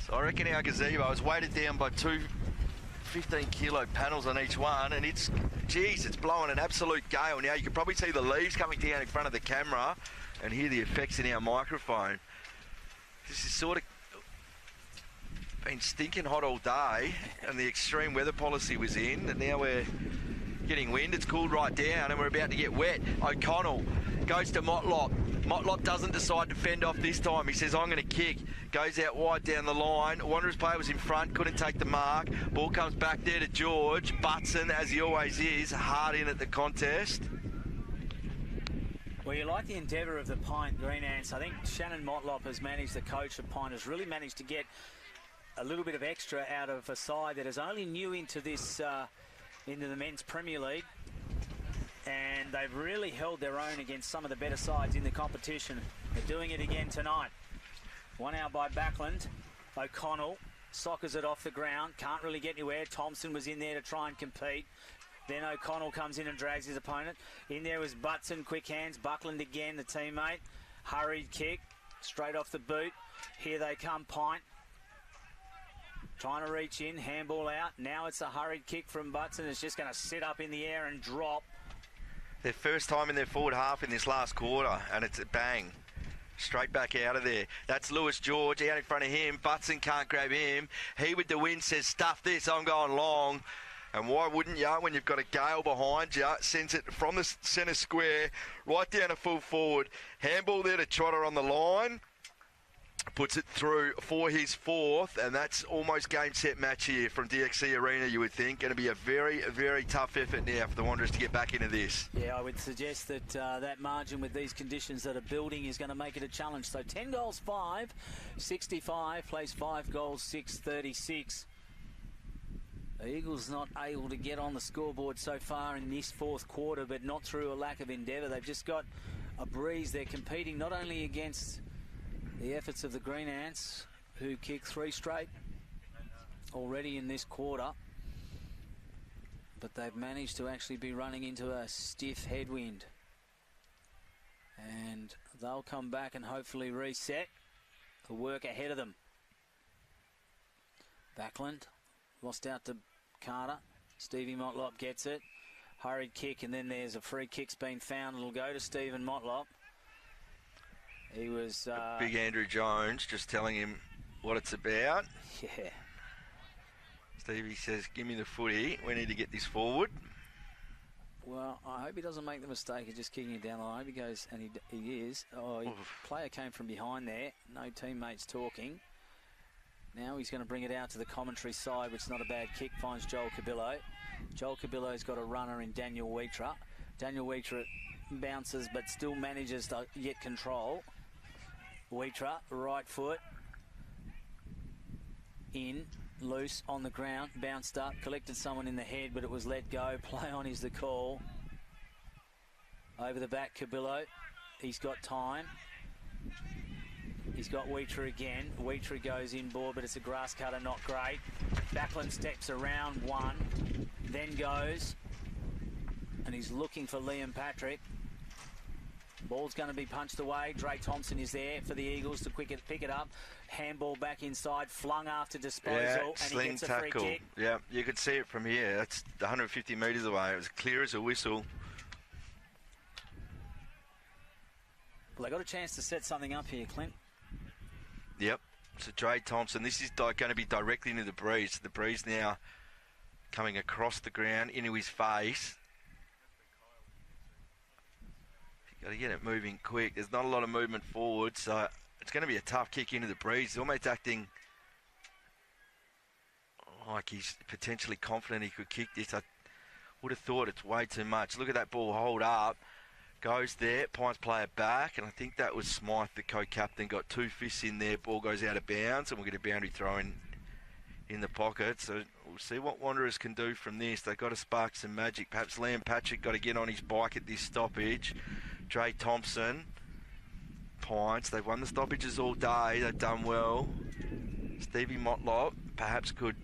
So I reckon our gazebo is weighted down by 2 15-kilo panels on each one, and it's blowing an absolute gale. Now you can probably see the leaves coming down in front of the camera and hear the effects in our microphone. This is sort of been stinking hot all day, and the extreme weather policy was in, and now we're getting wind. It's cooled right down and we're about to get wet. O'Connell goes to Motlop. Motlop doesn't decide to fend off this time. He says, I'm going to kick. Goes out wide down the line. Wanderers player was in front, couldn't take the mark. Ball comes back there to George. Butson, as he always is, hard in at the contest. Well, you like the endeavour of the Pint Green Ants. I think Shannon Motlop has managed, the coach of Pint, has really managed to get a little bit of extra out of a side that is only new into this, into the Men's Premier League. And they've really held their own against some of the better sides in the competition. They're doing it again tonight. One out by Backlund. O'Connell soccers it off the ground. Can't really get anywhere. Thompson was in there to try and compete. Then O'Connell comes in and drags his opponent. In there was Butson, quick hands. Buckland again, the teammate. Hurried kick, straight off the boot. Here they come, Pint. Trying to reach in, handball out. Now it's a hurried kick from Butson. It's just going to sit up in the air and drop. Their first time in their forward half in this last quarter, and it's a bang. Straight back out of there. That's Lewis George out in front of him. Butson can't grab him. He with the win says, stuff this, I'm going long. And why wouldn't you when you've got a gale behind you? Sends it from the centre square right down to full forward. Handball there to Trotter on the line. Puts it through for his fourth, and that's almost game, set, match here from DXC Arena, you would think. Going to be a very, very tough effort now for the Wanderers to get back into this. Yeah, I would suggest that that margin with these conditions that are building is going to make it a challenge. So 10 goals, 5, 65, plays 5 goals, 6, 36. The Eagles not able to get on the scoreboard so far in this fourth quarter, but not through a lack of endeavour. They've just got a breeze. They're competing not only against the efforts of the Green Ants, who kicked 3 straight already in this quarter, but they've managed to actually be running into a stiff headwind. And they'll come back and hopefully reset the work ahead of them. Backlund lost out to Carter. Stevie Motlop gets it. Hurried kick, and then there's a free kick's been found. It'll go to Stephen Motlop. He was... Big Andrew Jones just telling him what it's about. Yeah. Stevie says, give me the footy. We need to get this forward. Well, I hope he doesn't make the mistake of just kicking it down the line. I hope he goes, and he is. Oh, player came from behind there. No teammates talking. Now he's going to bring it out to the commentary side, which is not a bad kick. Finds Joel Cabillo. Joel Cabillo's got a runner in Daniel Wheatra. Daniel Wheatra bounces, but still manages to get control. Wheatra, right foot. In, loose, on the ground, bounced up, collected someone in the head, but it was let go. Play on is the call. Over the back, Cabillo. He's got time. He's got Wheatra again. Wheatra goes inboard, but it's a grass cutter, not great. Backlund steps around one, then goes, and he's looking for Liam Patrick. Ball's going to be punched away. Drake Thompson is there for the Eagles to pick it up. Handball back inside, flung after disposal, and he gets a free kick. Yeah, you could see it from here. That's 150 metres away. It was clear as a whistle. Well, they got a chance to set something up here, Clint. Yep. So Drake Thompson, this is going to be directly into the breeze. The breeze now coming across the ground into his face. Got to get it moving quick. There's not a lot of movement forward, so it's going to be a tough kick into the breeze. He's almost acting like he's potentially confident he could kick this. I would have thought it's way too much. Look at that ball hold up. Goes there. Pines play it back, and I think that was Smythe, the co-captain, got 2 fists in there. Ball goes out of bounds, and we'll get a boundary throw in the pocket. So we'll see what Wanderers can do from this. They've got to spark some magic. Perhaps Liam Patrick got to get on his bike at this stoppage. Drake Thompson, Pines, they've won the stoppages all day. They've done well. Stevie Motlop perhaps could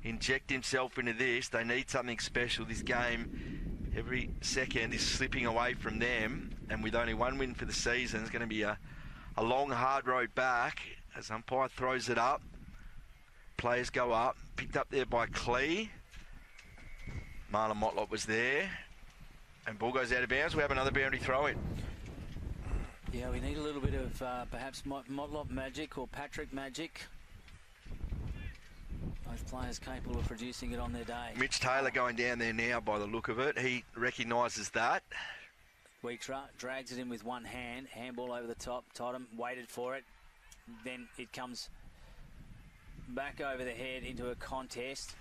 inject himself into this. They need something special. This game, every second, is slipping away from them. And with only 1 win for the season, it's going to be a long, hard road back as umpire throws it up. Players go up. Picked up there by Clee. Marlon Motlop was there. And ball goes out of bounds. We have another boundary throw in. Yeah, we need a little bit of perhaps Motlop magic or Patrick magic. Both players capable of producing it on their day. Mitch Taylor going down there now by the look of it. He recognises that. Wheatra drags it in with one hand. Handball over the top. Totham waited for it. Then it comes back over the head into a contest.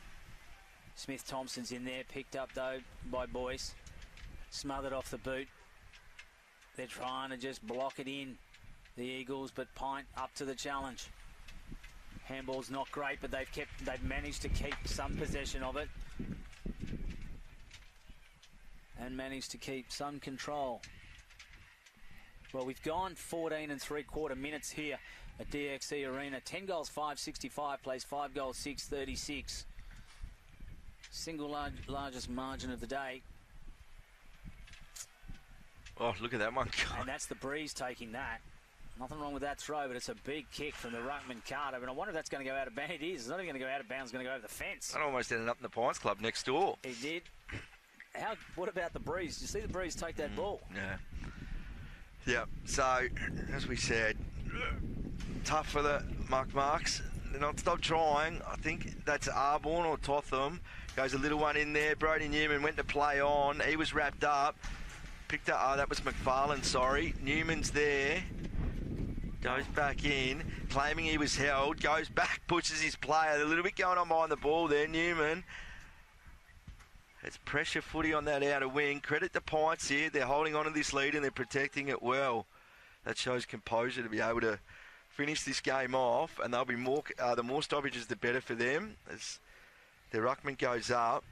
Smith Thompson's in there. Picked up though by Boyce. Smothered off the boot. They're trying to just block it in, the Eagles, but Pint up to the challenge. Handball's not great, but they've managed to keep some possession of it and managed to keep some control. Well, we've gone 14 3/4 minutes here at DXC Arena. 10 goals, 5.65, plays 5 goals, 6.36. Single largest margin of the day. Oh, look at that one. And that's the breeze taking that. Nothing wrong with that throw, but it's a big kick from the ruckman Carter. And I wonder if that's going to go out of bounds. It is. It's not even going to go out of bounds. It's going to go over the fence. That almost ended up in the Pines Club next door. It did. What about the breeze? Did you see the breeze take that ball? Yeah. Yeah, so, as we said, tough for the Marks. They're not stop trying. I think that's Arborn or Totham. Goes a little one in there. Brody Newman went to play on. He was wrapped up. Picked up, oh, that was McFarlane, sorry. Newman's there. Goes back in, claiming he was held. Goes back, pushes his player. A little bit going on behind the ball there, Newman. It's pressure footy on that outer wing. Credit the Pints here. They're holding on to this lead and they're protecting it well. That shows composure to be able to finish this game off, and they'll be more. The more stoppages, the better for them. As their ruckman goes up,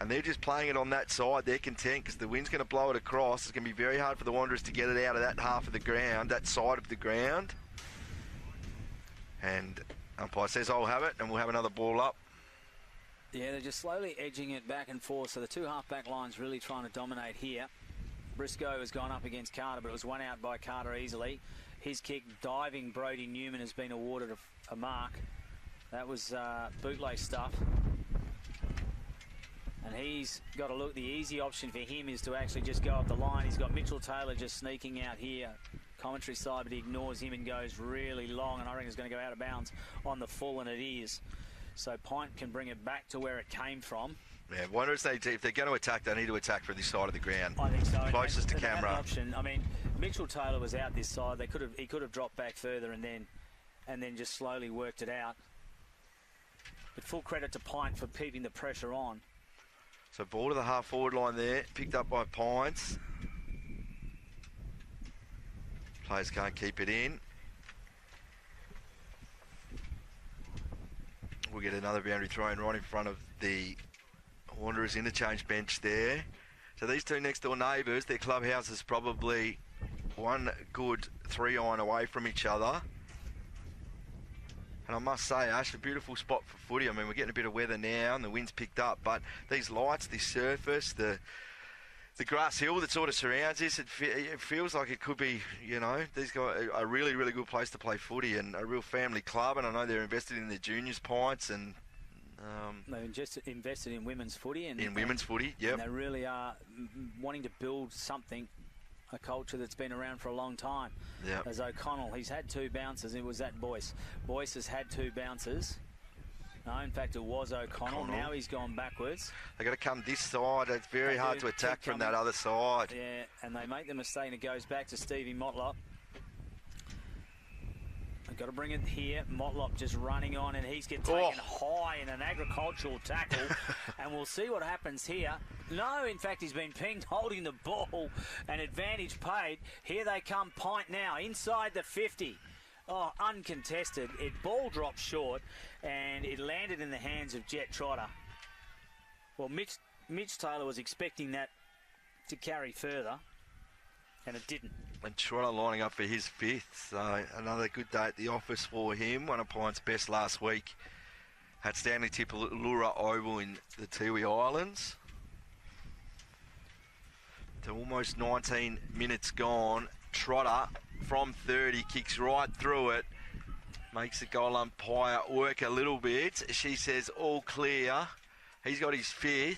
and they're just playing it on that side. They're content because the wind's going to blow it across. It's going to be very hard for the Wanderers to get it out of that half of the ground, that side of the ground. And umpire says, "I'll have it," and we'll have another ball up. Yeah, they're just slowly edging it back and forth. So the two half-back lines really trying to dominate here. Briscoe has gone up against Carter, but it was one out by Carter easily. His kick, diving Brody Newman, has been awarded a mark. That was bootlace stuff. And he's got to look. The easy option for him is to actually just go up the line. He's got Mitchell Taylor just sneaking out here. Commentary side, but he ignores him and goes really long. And I reckon it's going to go out of bounds on the full, and it is. So Pint can bring it back to where it came from. Yeah, Wanderers, if they're going to attack, they need to attack from this side of the ground. I think so. Closest to camera. Option. I mean, Mitchell Taylor was out this side. He could have dropped back further and then just slowly worked it out. But full credit to Pint for keeping the pressure on. So ball to the half forward line there, picked up by Pints. Players can't keep it in. We'll get another boundary thrown right in front of the Wanderers interchange bench there. So these two next door neighbours, their clubhouse is probably one good 3-iron away from each other. And I must say, Ash, a beautiful spot for footy. I mean, we're getting a bit of weather now and the wind's picked up, but these lights, this surface, the grass hill that sort of surrounds this, it feels like it could be, you know, these guys a really, really good place to play footy and a real family club. And I know they're invested in their juniors Pints and they've just invested in women's footy. And women's footy, yep. And they really are wanting to build something, a culture that's been around for a long time. Yep. As O'Connell, he's had 2 bounces. It was that Boyce. Boyce has had 2 bounces. No, in fact, it was O'Connell. Now he's gone backwards. They've got to come this side. It's very hard to attack from that other side. Yeah, and they make the mistake and it goes back to Stevie Motlop. They've got to bring it here. Motlop just running on, and he's getting taken high in an agricultural tackle. And we'll see what happens here. No, in fact, he's been pinged holding the ball, and advantage paid. Here they come, Pint now, inside the 50. Oh, uncontested. It ball dropped short, and it landed in the hands of Jet Trotter. Well, Mitch Taylor was expecting that to carry further, and it didn't. And Trotter lining up for his 5th, so another good day at the office for him. One of Pint's best last week at Stanley Tipalura Oval in the Tiwi Islands. To almost 19 minutes gone. Trotter from 30 kicks right through it, makes the goal umpire work a little bit. She says all clear. He's got his 5th,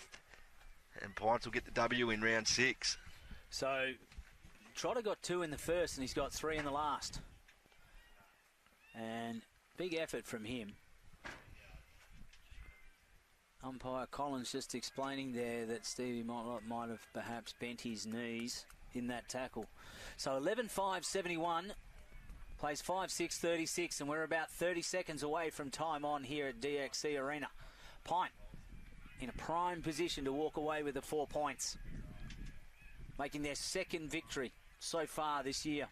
and Pints will get the W in round 6. So Trotter got 2 in the first and he's got 3 in the last. And big effort from him. Umpire Collins just explaining there that Stevie Motlop might have perhaps bent his knees in that tackle. So 11-5-71, plays 5-6-36, and we're about 30 seconds away from time on here at DXC Arena. Pint in a prime position to walk away with the 4 points, making their 2nd victory so far this year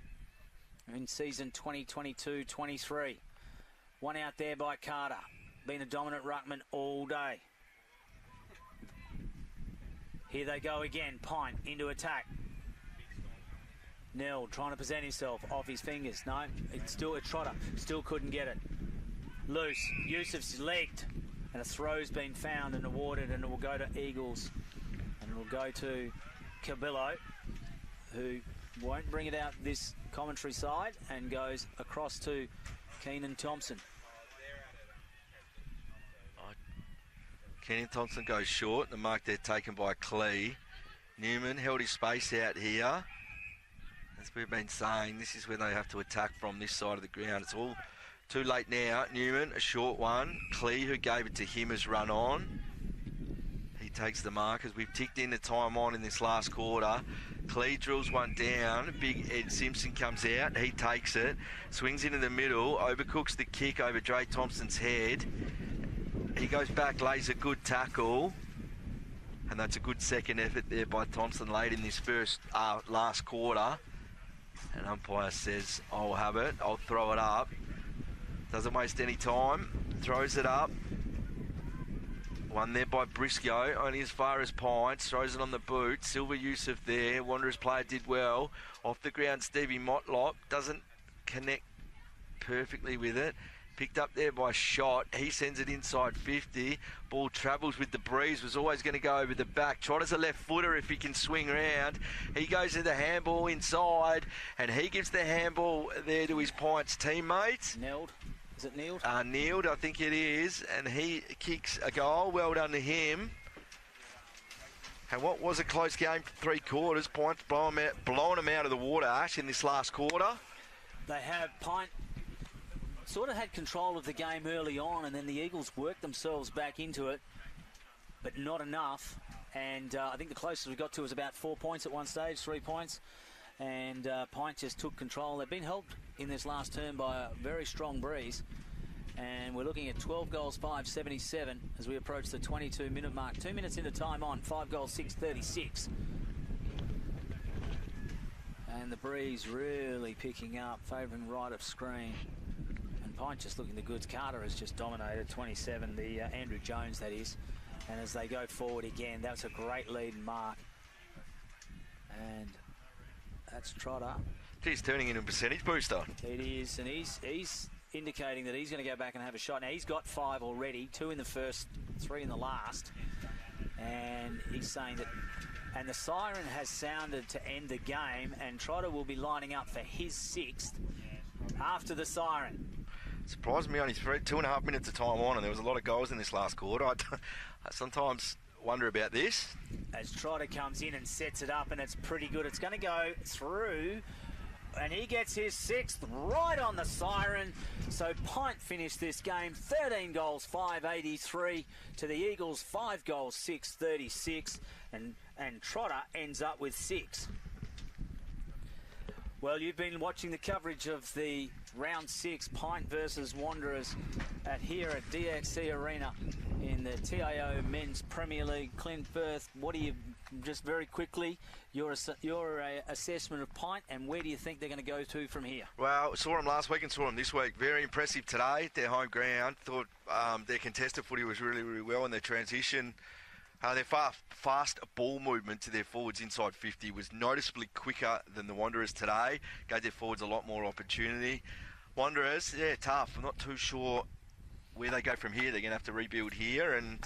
in season 2022-23. One out there by Carter, been a dominant ruckman all day. Here they go again, Pint into attack. Nell trying to present himself off his fingers. No, it's still a Trotter. Still couldn't get it. Loose. Yusuf's legged. And a throw's been found and awarded, and it will go to Eagles. And it will go to Cabillo, who won't bring it out this commentary side, and goes across to Keenan Thompson. Keenan Thompson goes short. The mark there taken by Clee. Newman held his space out here. As we've been saying, this is where they have to attack from this side of the ground. It's all too late now. Newman, a short one. Clee, who gave it to him, has run on. He takes the mark as we've ticked in the time on in this last quarter. Clee drills one down. Big Ed Simpson comes out. He takes it. Swings into the middle. Overcooks the kick over Dre Thompson's head. He goes back, lays a good tackle. And that's a good second effort there by Thompson late in this last quarter. And umpire says, I'll have it. I'll throw it up. Doesn't waste any time. Throws it up. One there by Briscoe, only as far as Pints. Throws it on the boot. Silver Yusuf there. Wanderers player did well. Off the ground, Stevie Motlop doesn't connect perfectly with it. Picked up there by Shot. He sends it inside 50. Ball travels with the breeze. Was always going to go over the back. Trotter's a left footer if he can swing round. He goes to the handball inside, and he gives the handball there to his Pints teammate. Nelled. Is it Neiled? Neiled, I think it is, and he kicks a goal. Well done to him. And what was a close game for 3 quarters. Pints blowing them out of the water, Ash, in this last quarter. They have. Pint sort of had control of the game early on, and then the Eagles worked themselves back into it, but not enough. And I think the closest we got to was about 4 points at one stage, 3 points. And Pint just took control. They've been helped in this last term by a very strong breeze. And we're looking at 12 goals, 5.77 as we approach the 22-minute mark. 2 minutes into time on, 5 goals, 6.36. And the breeze really picking up, favouring right of screen. And Pint just looking the goods. Carter has just dominated, 27, the Andrew Jones, that is. And as they go forward again, that's a great lead and mark. And that's Trotter. He's turning into a percentage booster. It is, and he's indicating that he's going to go back and have a shot. Now, he's got 5 already, 2 in the first, 3 in the last. And he's saying that, and the siren has sounded to end the game, and Trotter will be lining up for his 6th after the siren. Surprised me, only 2.5 minutes of time on, and there was a lot of goals in this last quarter. I sometimes wonder about this. As Trotter comes in and sets it up, and it's pretty good. It's going to go through, and he gets his 6th right on the siren. So Pint finished this game 13 goals, 5.83 to the Eagles, 5 goals, 6.36, and Trotter ends up with 6. Well, you've been watching the coverage of the round 6 Pint versus Wanderers here at DXC Arena in the TIO Men's Premier League. Clint Firth, what do you, just very quickly, your assessment of Pint, and where do you think they're going to go to from here? Well, saw them last week and saw them this week. Very impressive today, their home ground. Thought their contested footy was really, really well, and their transition, their fast ball movement to their forwards inside 50 was noticeably quicker than the Wanderers today. Gave their forwards a lot more opportunity. Wanderers, yeah, tough. I'm not too sure where they go from here. They're going to have to rebuild here, and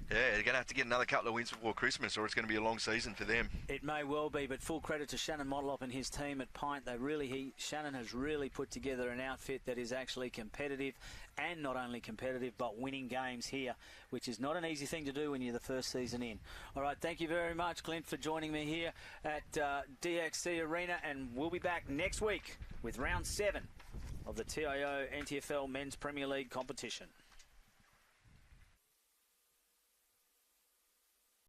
they're going to have to get another couple of wins before Christmas, or it's going to be a long season for them. It may well be, but full credit to Shannon Motlop and his team at Pint. Shannon has really put together an outfit that is actually competitive, and not only competitive, but winning games here, which is not an easy thing to do when you're the first season in. All right, thank you very much, Clint, for joining me here at DXC Arena, and we'll be back next week with round 7 of the TIO NTFL Men's Premier League competition.